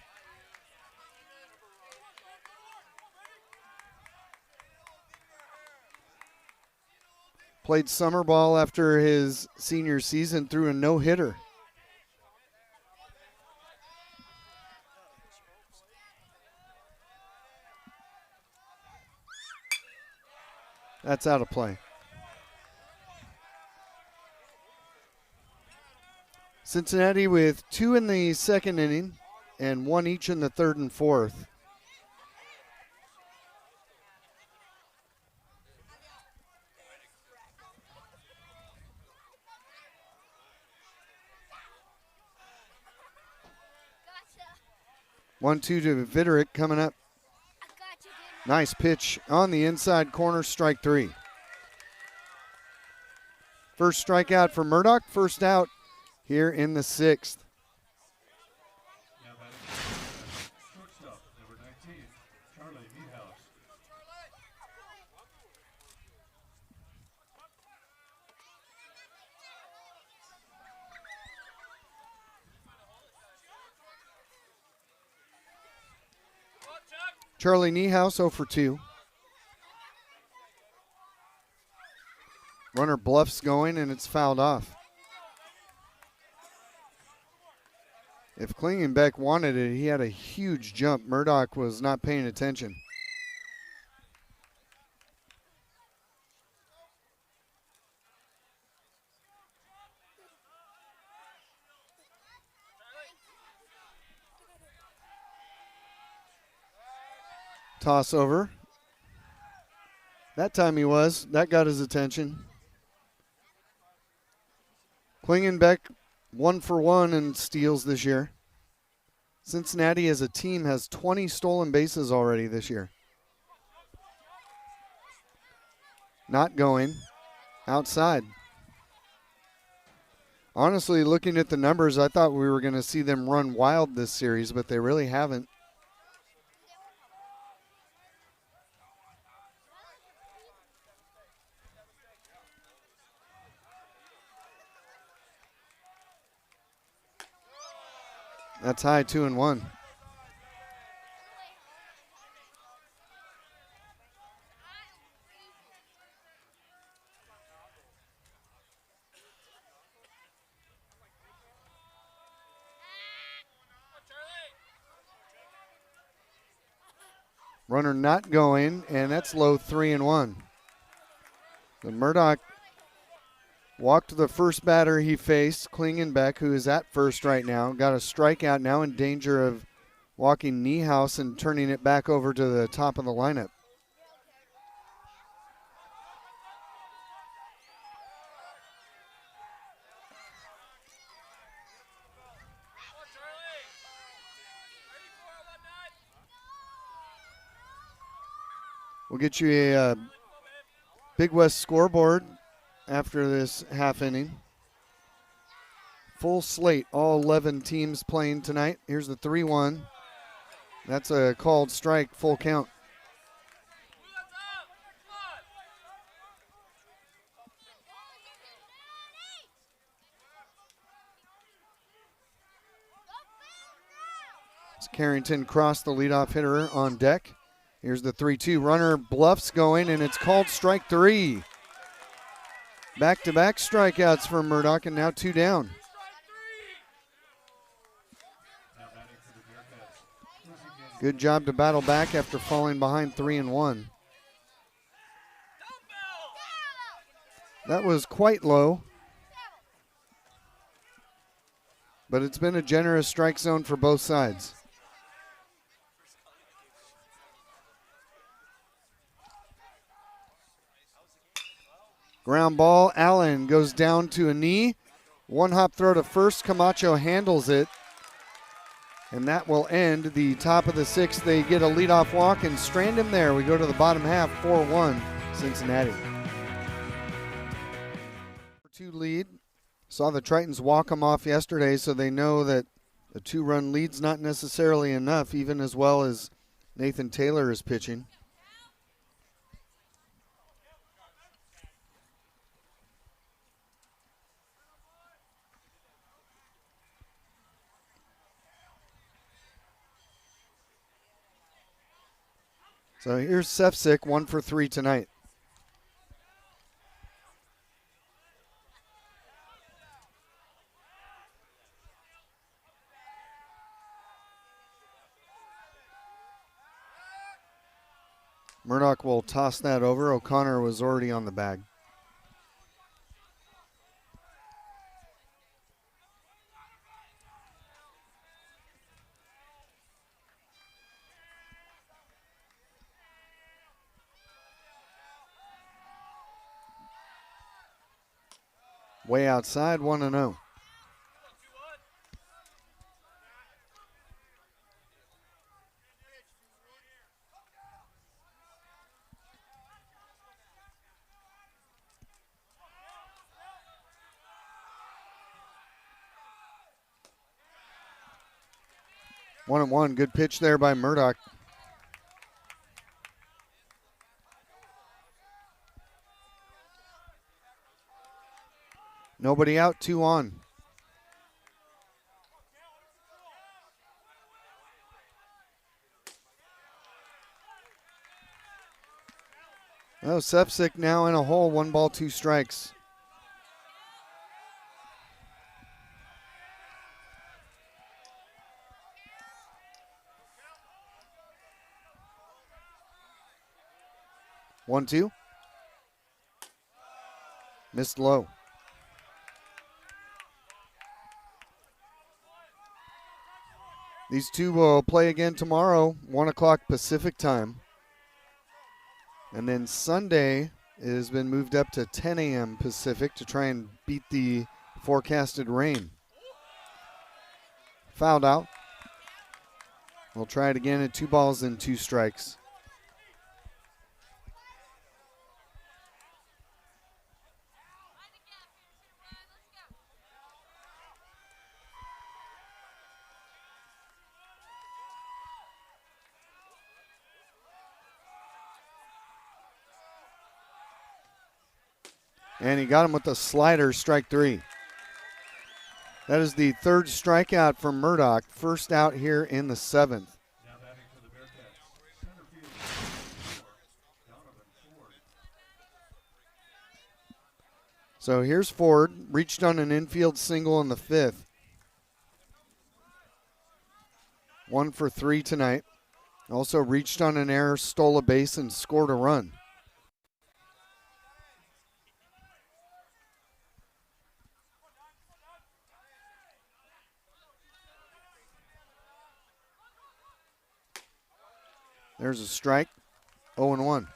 A: Played summer ball after his senior season, threw a no-hitter. That's out of play. Cincinnati with 2 in the 2nd inning and 1 each in the 3rd and 4th. Gotcha. 1-2 to Viderick coming up. Nice pitch on the inside corner, strike 3. First strikeout for Murdoch, first out here in the 6th. Charlie Niehaus 0 for 2. Runner bluffs going, and it's fouled off. If Klingenbeck wanted it, he had a huge jump. Murdoch was not paying attention. Toss over. That time he was. That got his attention. Klingenbeck 1 for 1 in steals this year. Cincinnati as a team has 20 stolen bases already this year. Not going. Outside. Honestly, looking at the numbers, I thought we were going to see them run wild this series, but they really haven't. That's high, 2-1. Runner not going, and that's low, 3-1. The Murdoch walked the first batter he faced, Klingenbeck, who is at first right now. Got a strikeout, now in danger of walking Niehaus and turning it back over to the top of the lineup. We'll get you a Big West scoreboard after this half inning. Full slate, all 11 teams playing tonight. Here's the 3-1. That's a called strike, full count. It's Carrington Cross, the leadoff hitter, on deck. Here's the 3-2. Runner bluffs going, and it's called strike 3. Back-to-back strikeouts for Murdoch, and now 2 down. Good job to battle back after falling behind 3-1. That was quite low, but it's been a generous strike zone for both sides. Ground ball, Allen goes down to a knee. One hop throw to first, Camacho handles it. And that will end the top of the 6th. They get a leadoff walk and strand him there. We go to the bottom half, 4-1 Cincinnati. 2 lead. Saw the Tritons walk them off yesterday, so they know that a 2-run lead's not necessarily enough, even as well as Nathan Taylor is pitching. So here's Sefcik, 1 for 3 tonight. Murdoch will toss that over. O'Connor was already on the bag. Way outside, 1-0. One and one, good pitch there by Murdoch. Nobody out, 2 on. Oh, Sepsic now in a hole. 1 ball, 2 strikes. One, two. Missed low. These two will play again tomorrow, 1 o'clock Pacific time. And then Sunday it has been moved up to 10 a.m. Pacific to try and beat the forecasted rain. Fouled out. We'll try it again at 2 balls and 2 strikes. And he got him with a slider, strike 3. That is the 3rd strikeout for Murdoch, first out here in the 7th. So here's Ford, reached on an infield single in the 5th. 1 for 3 tonight. Also reached on an error, stole a base, and scored a run. There's a strike, 0-1.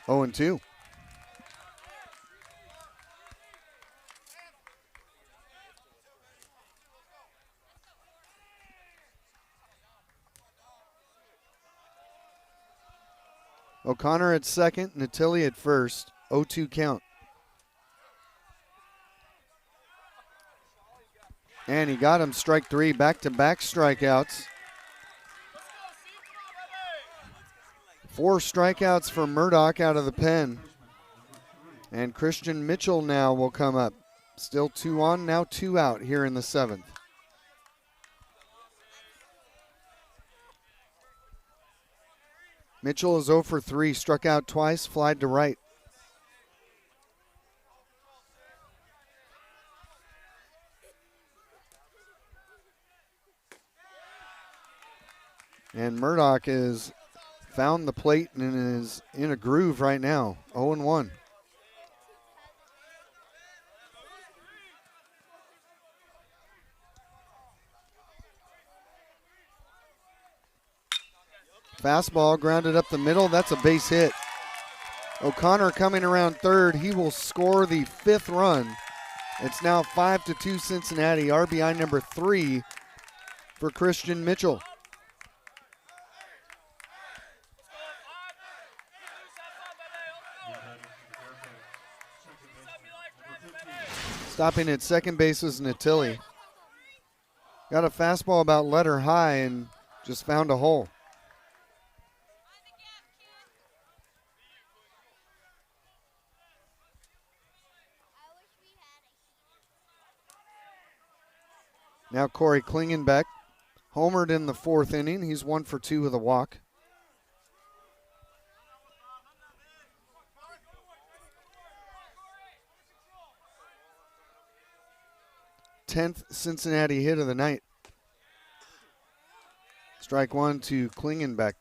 A: Oh, and 2. O'Connor at second, Natili at first. 0-2 count. And he got him, strike 3, back-to-back strikeouts. 4 strikeouts for Murdoch out of the pen. And Christian Mitchell now will come up. Still 2 on, now 2 out here in the 7th. Mitchell is 0 for 3, struck out twice, flied to right. And Murdoch has found the plate and is in a groove right now, 0-1. Fastball grounded up the middle. That's a base hit. O'Connor coming around third. He will score the 5th run. It's now 5-2 Cincinnati. RBI number 3 for Christian Mitchell. Stopping at second base was Natili. Got a fastball about letter high and just found a hole. Now Corey Klingenbeck, homered in the 4th inning. He's 1 for 2 with a walk. Tenth Cincinnati hit of the night. Strike 1 to Klingenbeck.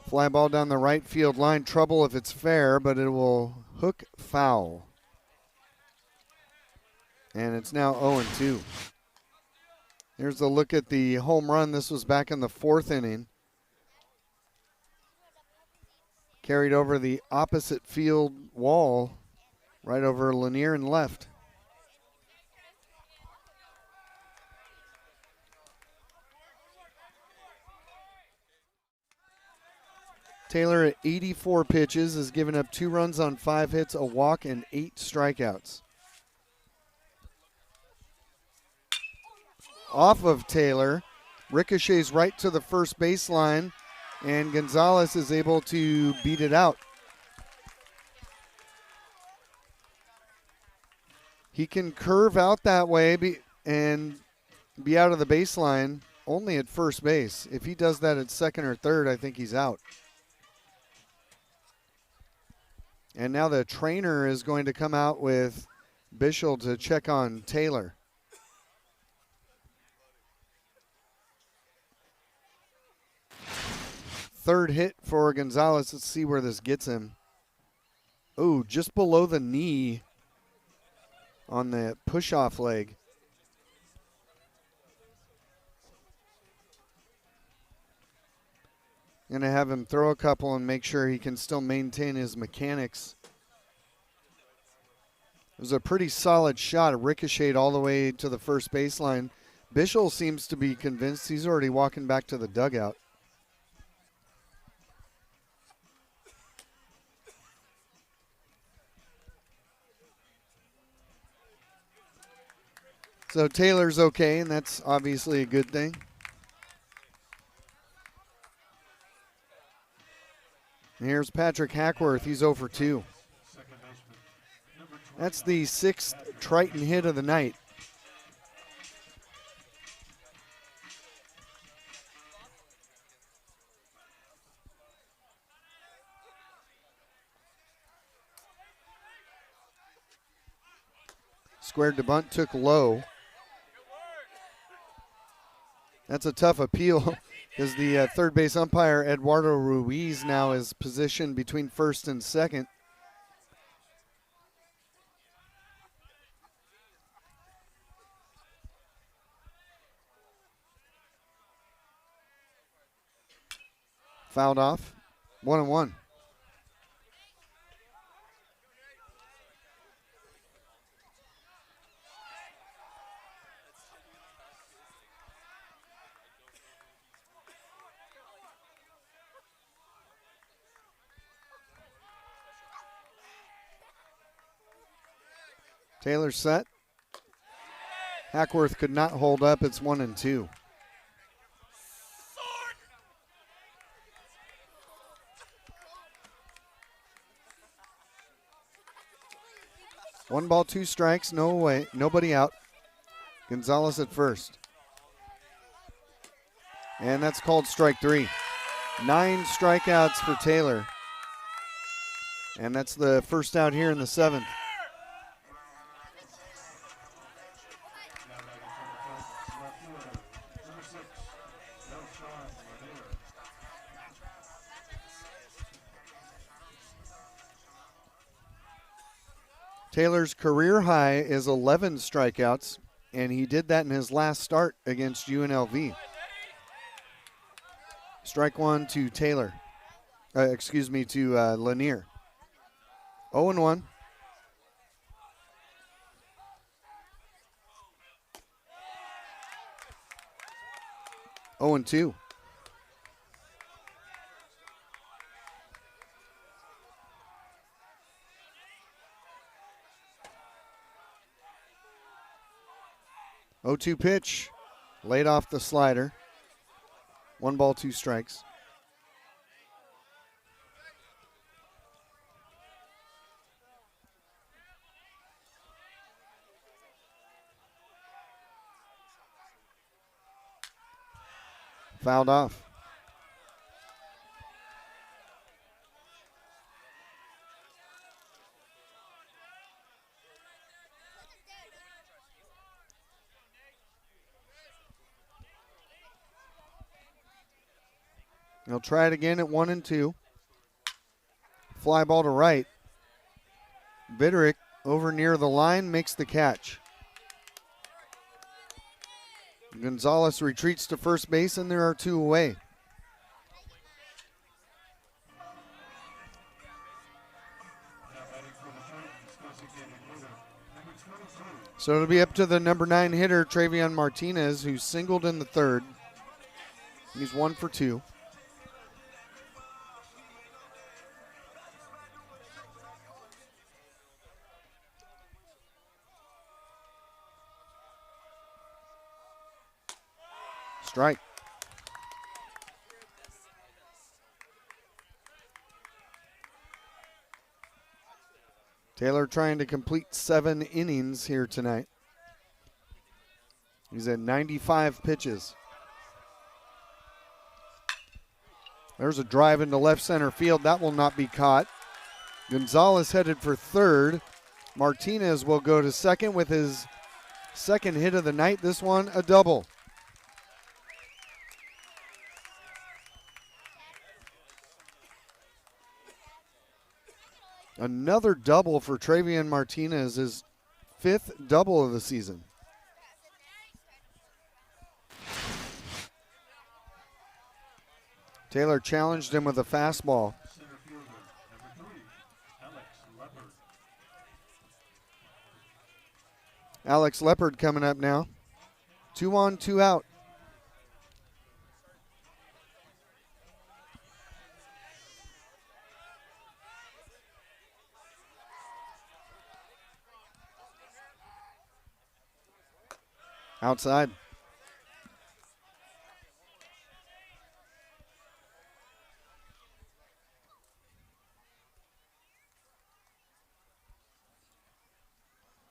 A: Fly ball down the right field line. Trouble if it's fair, but it will hook foul. And it's now 0-2. Here's a look at the home run. This was back in the 4th inning. Carried over the opposite field wall, right over Lanier and left. Taylor at 84 pitches has given up 2 runs on 5 hits, a walk, and 8 strikeouts. Off of Taylor, ricochets right to the first baseline, and Gonzalez is able to beat it out. He can curve out that way and be out of the baseline only at first base. If he does that at second or third, I think he's out. And now the trainer is going to come out with Bischel to check on Taylor. Third hit for Gonzalez. Let's see where this gets him. Oh, just below the knee on the push-off leg. Going to have him throw a couple and make sure he can still maintain his mechanics. It was a pretty solid shot. It ricocheted all the way to the first baseline. Bischel seems to be convinced. He's already walking back to the dugout. So Taylor's okay, and that's obviously a good thing. And here's Patrick Hackworth. He's 0 for 2. That's the 6th Triton hit of the night. Squared to bunt, took low. That's a tough appeal because the third base umpire, Eduardo Ruiz, now is positioned between first and second. Fouled off. 1-1. Taylor set. Hackworth could not hold up. It's 1-2. One ball, 2 strikes, no away, nobody out. Gonzalez at first. And that's called strike 3. 9 strikeouts for Taylor. And that's the first out here in the 7th. Taylor's career high is 11 strikeouts, and he did that in his last start against UNLV. Strike 1 to Taylor. To Lanier. 0-1. Oh and 2. Oh, 2 pitch, laid off the slider. 1 ball, 2 strikes. Fouled off. He'll try it again at 1-2. Fly ball to right. Bitterick over near the line makes the catch. Gonzalez retreats to first base, and there are 2 away. So it'll be up to the number 9 hitter, Travion Martinez, who singled in the 3rd. He's 1 for 2. Strike. Taylor trying to complete 7 innings here tonight. He's at 95 pitches. There's a drive into left center field. That will not be caught. Gonzalez headed for third. Martinez will go to second with his second hit of the night. This one, a double. Another double for Travian Martinez, his 5th double of the season. Taylor challenged him with a fastball. Alex Leopard coming up now. 2 on, 2 out. Outside.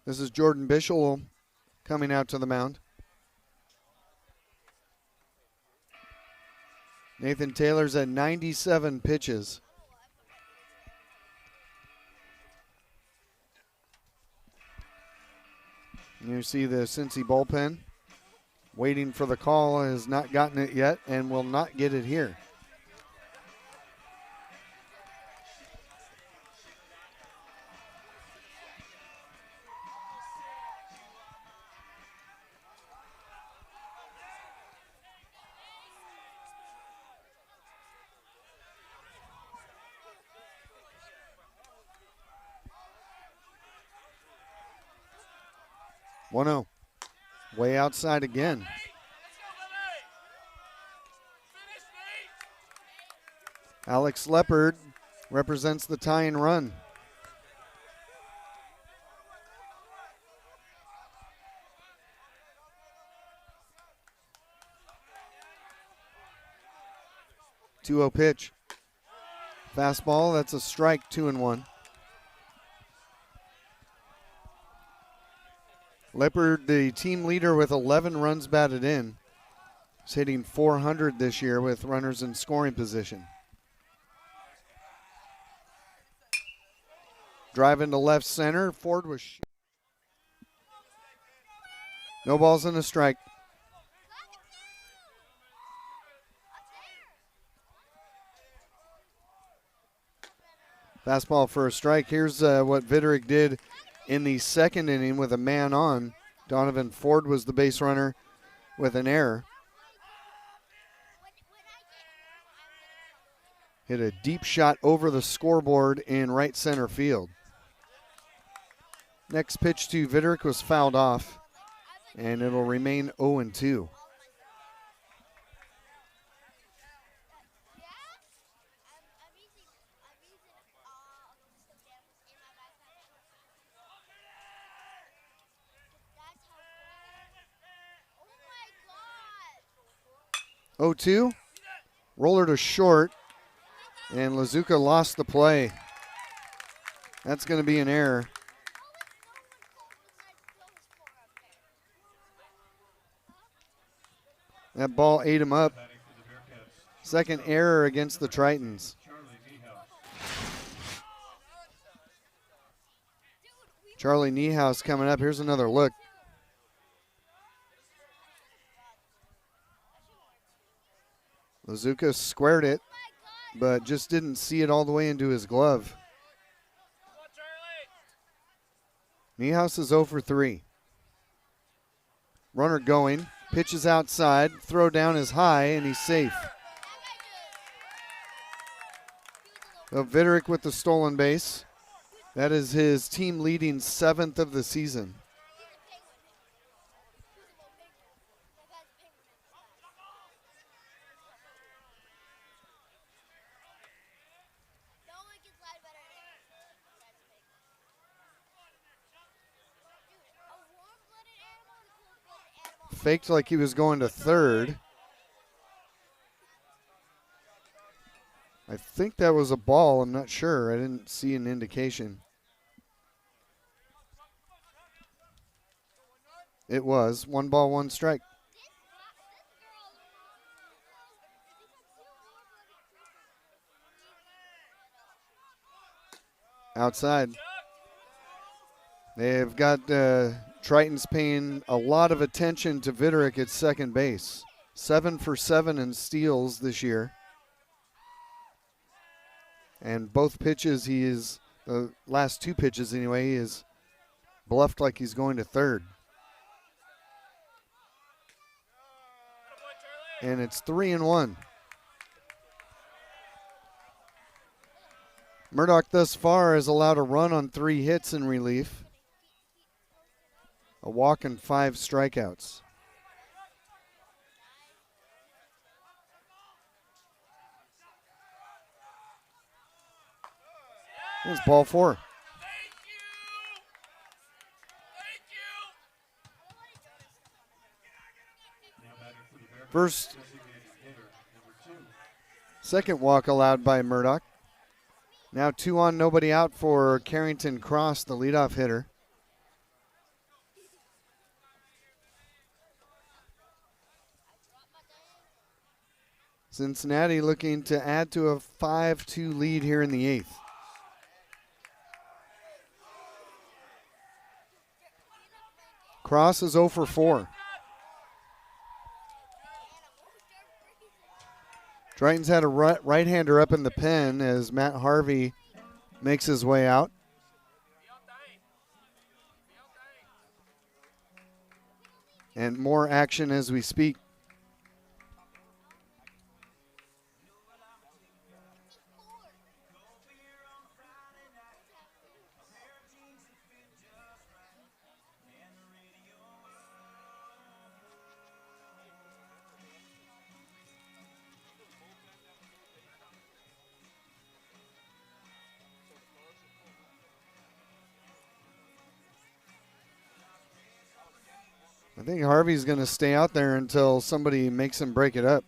A: This is Jordan Bischel coming out to the mound. Nathan Taylor's at 97 pitches. You see the Cincy bullpen waiting for the call, has not gotten it yet and will not get it here. One 0. Way outside again. Alex Leopard represents the tying run. Two 0 pitch. Fastball, that's a strike, 2-1. Leopard, the team leader with 11 runs batted in. He's hitting .400 this year with runners in scoring position. Drive into left center. Ford was no balls and a strike. Fastball for a strike. Here's what Viderick did in the second inning with a man on. Donovan Ford was the base runner with an error. Hit a deep shot over the scoreboard in right center field. Next pitch to Viderick was fouled off, and it'll remain 0-2. Oh, 2, roller to short, and Lazuka lost the play. That's going to be an error. That ball ate him up. Second error against the Tritons. Charlie Niehaus coming up. Here's another look. Lazuka squared it, but just didn't see it all the way into his glove. Niehaus is 0 for 3. Runner going, pitches outside, throw down is high, and he's safe. So Viderick with the stolen base. That is his team leading 7th of the season. Faked like he was going to third. I think that was a ball. I'm not sure. I didn't see an indication. It was 1 ball, 1 strike. Outside. They've got Triton's paying a lot of attention to Viderick at second base. 7 for 7 in steals this year. And both pitches, the last 2 pitches anyway, he is bluffed like he's going to third. And it's 3-1. Murdoch thus far has allowed a run on 3 hits in relief, a walk and 5 strikeouts. It's ball 4. Second walk allowed by Murdoch. Now 2 on, nobody out for Carrington Cross, the leadoff hitter. Cincinnati looking to add to a 5-2 lead here in the 8th. Cross is 0 for 4. Triton's had a right-hander up in the pen as Matt Harvey makes his way out. And more action as we speak. I think Harvey's going to stay out there until somebody makes him break it up.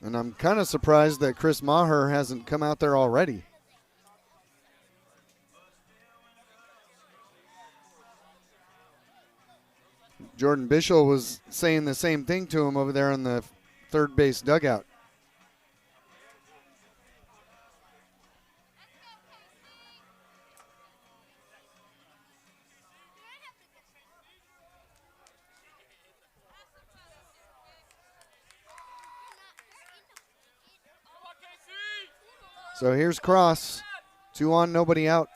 A: And I'm kind of surprised that Chris Maher hasn't come out there already. Jordan Bischel was saying the same thing to him over there in the third base dugout. So here's Cross. 2 on, nobody out.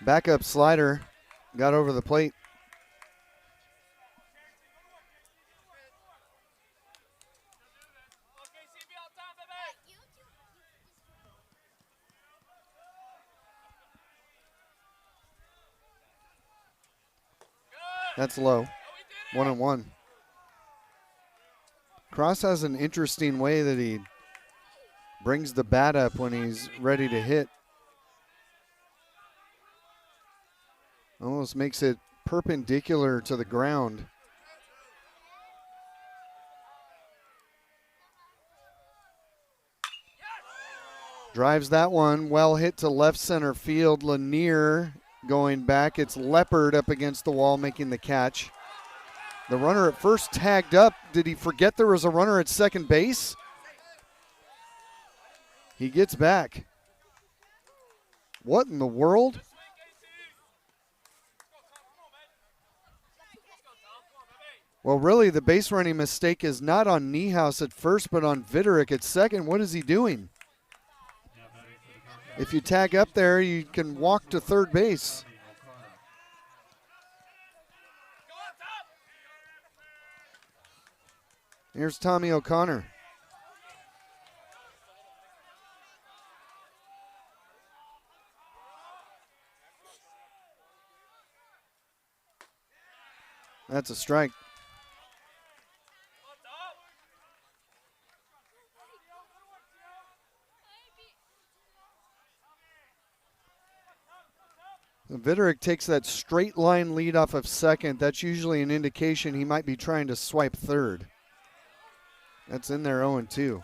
A: Backup slider got over the plate. That's low. 1-1. Cross has an interesting way that he brings the bat up when he's ready to hit. Almost makes it perpendicular to the ground. Drives that one, well hit to left center field. Lanier going back. It's Leopard up against the wall making the catch. The runner at first tagged up. Did he forget there was a runner at second base? He gets back. What in the world? Well, really, the base running mistake is not on Niehaus at first, but on Viderick at second. What is he doing? If you tag up there, you can walk to third base. Here's Tommy O'Connor. That's a strike. Viderick takes that straight line lead off of second. That's usually an indication he might be trying to swipe third. That's in there 0-2.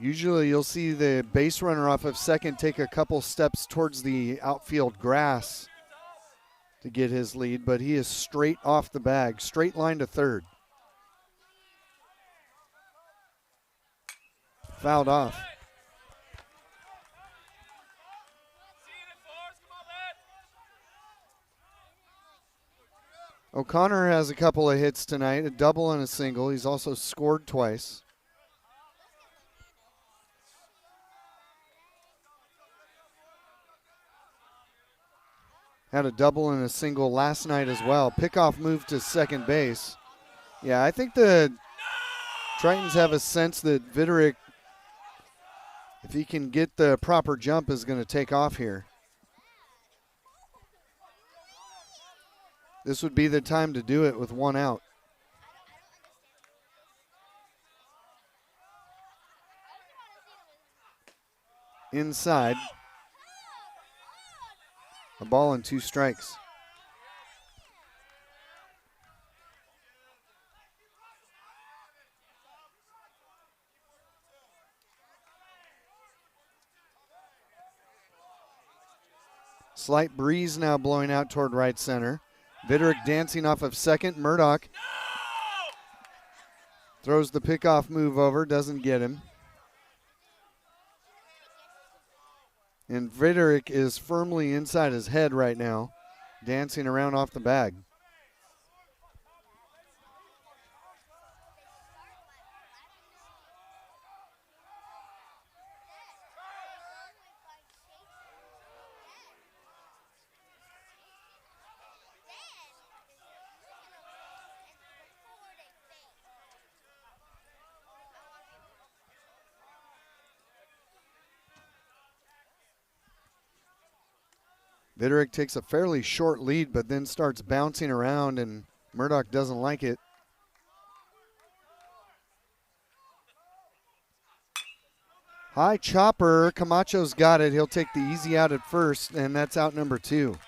A: Usually you'll see the base runner off of second take a couple steps towards the outfield grass to get his lead, but he is straight off the bag, straight line to third. Fouled off. O'Connor has a couple of hits tonight, a double and a single. He's also scored twice. Had a double and a single last night as well. Pickoff moved to second base. Yeah, I think the Tritons have a sense that Viderick, if he can get the proper jump, is going to take off here. This would be the time to do it with one out. Inside. A ball and 2 strikes. Slight breeze now blowing out toward right center. Viderick dancing off of second. Murdoch throws the pickoff move over, doesn't get him. And Viderick is firmly inside his head right now, dancing around off the bag. Viderick takes a fairly short lead, but then starts bouncing around, and Murdoch doesn't like it. High chopper. Camacho's got it. He'll take the easy out at first, and that's out number 2.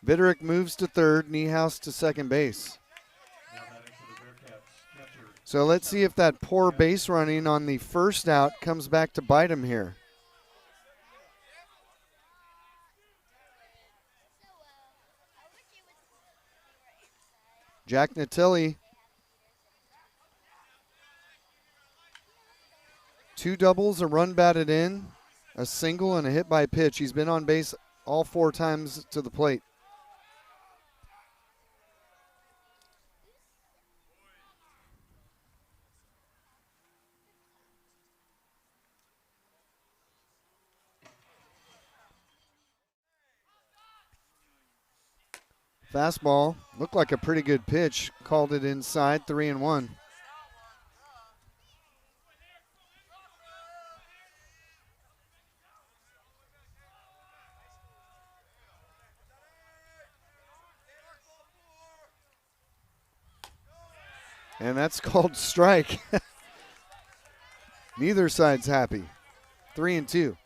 A: Viderick moves to third, Niehaus to second base. So let's see if that poor base running on the first out comes back to bite him here. Jack Natilli. 2 doubles, a run batted in, a single, and a hit by pitch. He's been on base all 4 times to the plate. Fastball, looked like a pretty good pitch. Called it inside, 3-1. And that's called strike. Neither side's happy. 3-2.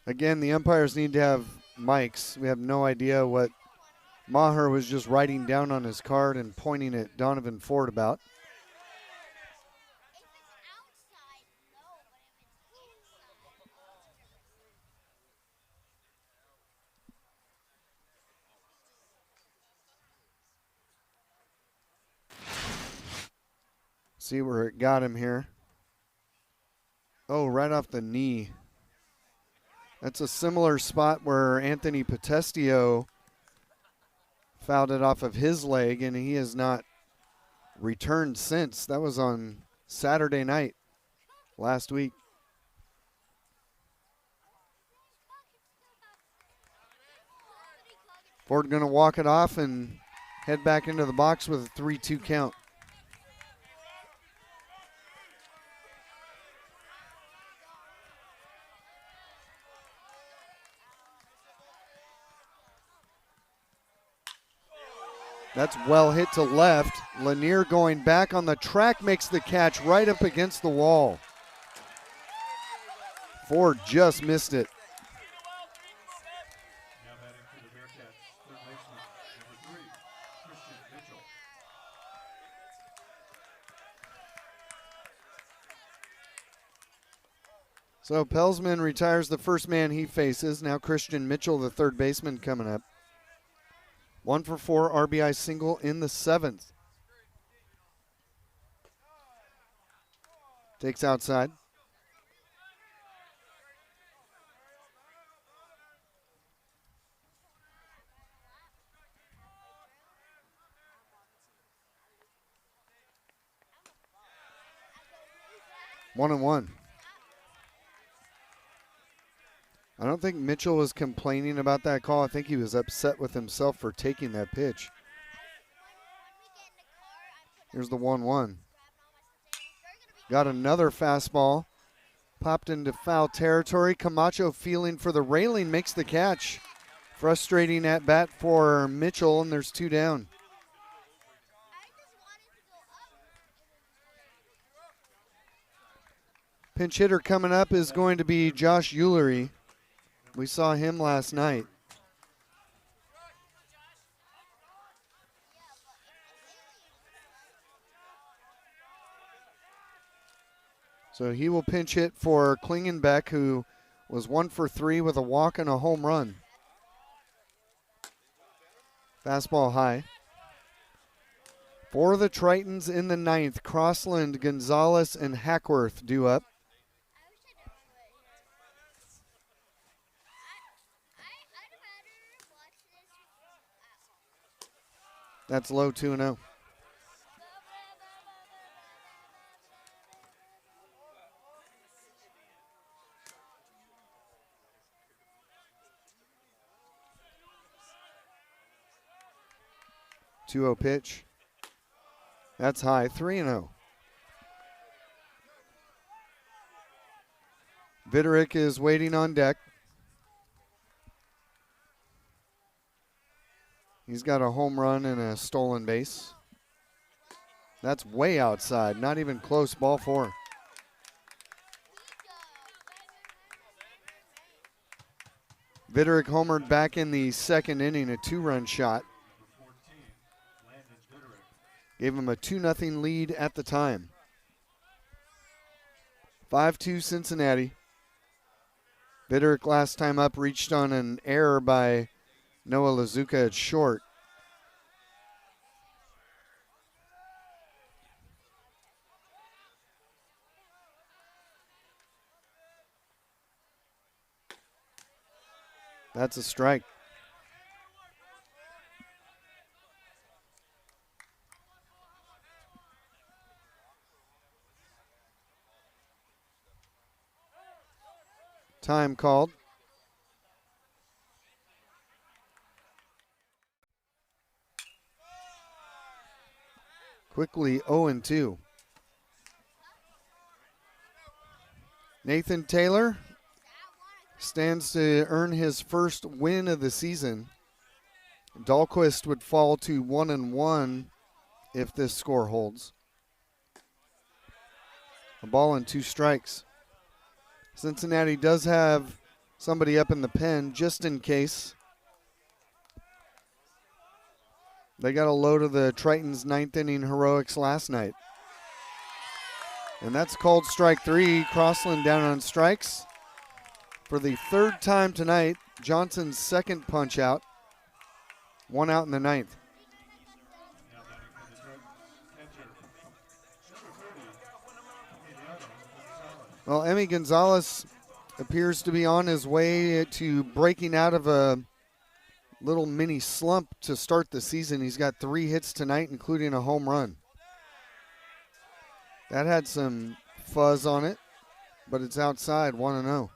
A: Again, the umpires need to have mics. We have no idea what Maher was just writing down on his card and pointing at Donovan Ford about. See where it got him here. Oh, right off the knee. That's a similar spot where Anthony Potestio fouled it off of his leg, and he has not returned since. That was on Saturday night last week. Ford going to walk it off and head back into the box with a 3-2 count. That's well hit to left. Lanier going back on the track makes the catch right up against the wall. Ford just missed it.
B: Now batting for the Bearcats, third baseman, number 3, Christian Mitchell.
A: So Pelsman retires the first man he faces. Now Christian Mitchell, the third baseman, coming up. 1 for 4 RBI single in the 7th. Takes outside. One and one. I don't think Mitchell was complaining about that call. I think he was upset with himself for taking that pitch. Here's the 1-1. Got another fastball. Popped into foul territory. Camacho feeling for the railing, makes the catch. Frustrating at bat for Mitchell, and there's 2 down. Pinch hitter coming up is going to be Josh Eulery. We saw him last night. So he will pinch hit for Klingenbeck, who was 1 for 3 with a walk and a home run. Fastball high. For the Tritons in the 9th, Crossland, Gonzalez, and Hackworth due up. That's low 2-0. Two-0 pitch. That's high, 3-0. Viderick is waiting on deck. He's got a home run and a stolen base. That's way outside, not even close, ball 4. Viderick homered back in the 2nd inning, a 2-run shot. Gave him a 2-0 lead at the time. 5-2 Cincinnati. Viderick last time up reached on an error by Noah Lazuka at short. That's a strike. Time called. Quickly 0-2. Nathan Taylor stands to earn his first win of the season. Dahlquist would fall to 1-1 if this score holds. A ball and 2 strikes. Cincinnati does have somebody up in the pen just in case. They got a load of the Tritons' 9th inning heroics last night. And that's called strike 3. Crossland down on strikes. For the 3rd time tonight, Johnson's 2nd punch out. 1 out in the 9th. Well, Emmy Gonzalez appears to be on his way to breaking out of a little mini slump to start the season. He's got 3 hits tonight, including a home run. That had some fuzz on it, but it's outside, 1-0.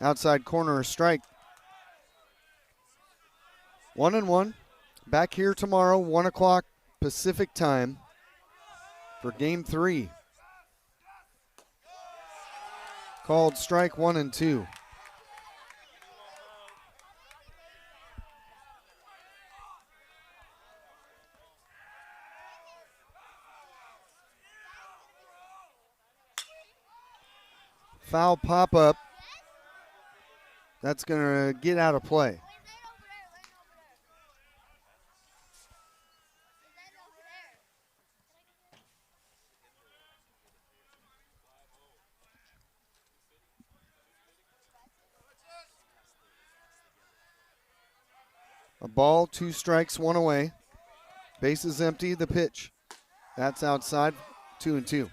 A: Outside corner, a strike. 1-1. Back here tomorrow, 1 o'clock Pacific time for game 3. Called strike 1 and 2. Foul pop-up. That's going to get out of play. A ball, 2 strikes, 1 away. Base is empty, the pitch. That's outside, 2 and 2.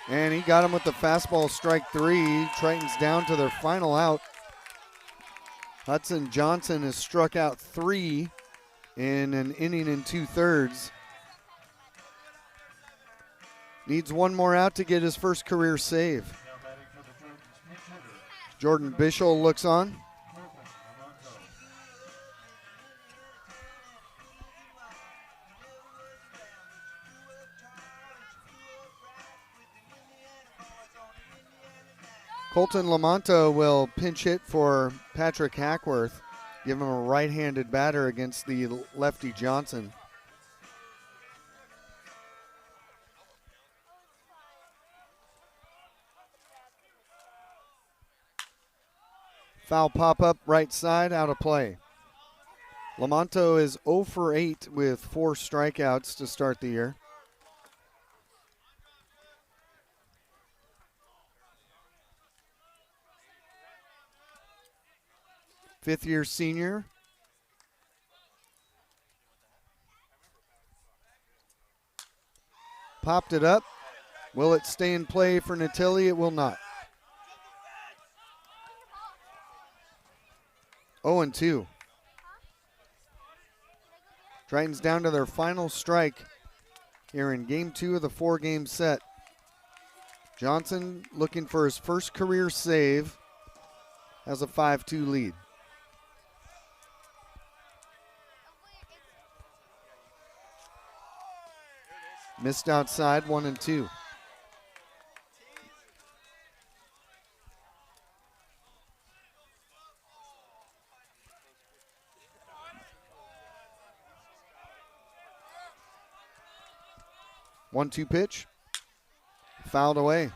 A: And he got him with the fastball, strike 3. Triton's down to their final out. Hudson Johnson has struck out 3 in an inning and 2/3. Needs 1 more out to get his first career save.
B: Now batting for the Trojans, pinch hitter,
A: Jordan Bischel looks on.
B: Colton Lamonto.
A: Colton Lamonto will pinch hit for Patrick Hackworth. Give him a right-handed batter against the lefty Johnson. Foul pop-up right side, out of play. Lamonto is 0 for 8 with 4 strikeouts to start the year. Fifth-year senior. Popped it up. Will it stay in play for Natilli? It will not. 0-2. Triton's down to their final strike here in game 2 of the 4-game set. Johnson looking for his first career save, has a 5-2 lead. Missed outside, 1-2. One-two pitch, fouled away.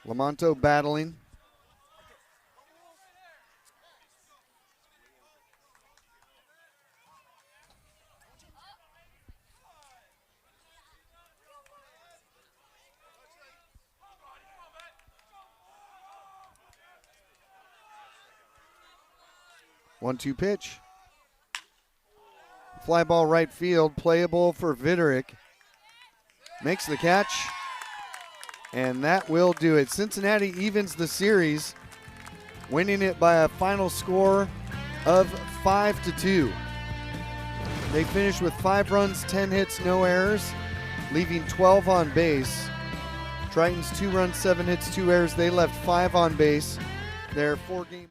A: Lamonto battling. One-two pitch. Fly ball right field, playable for Viderick. Makes the catch, and that will do it. Cincinnati evens the series, winning it by a final score of 5-2. They finished with 5 runs, 10 hits, no errors, leaving 12 on base. Tritons 2 runs, 7 hits, 2 errors. They left 5 on base. Their 4-game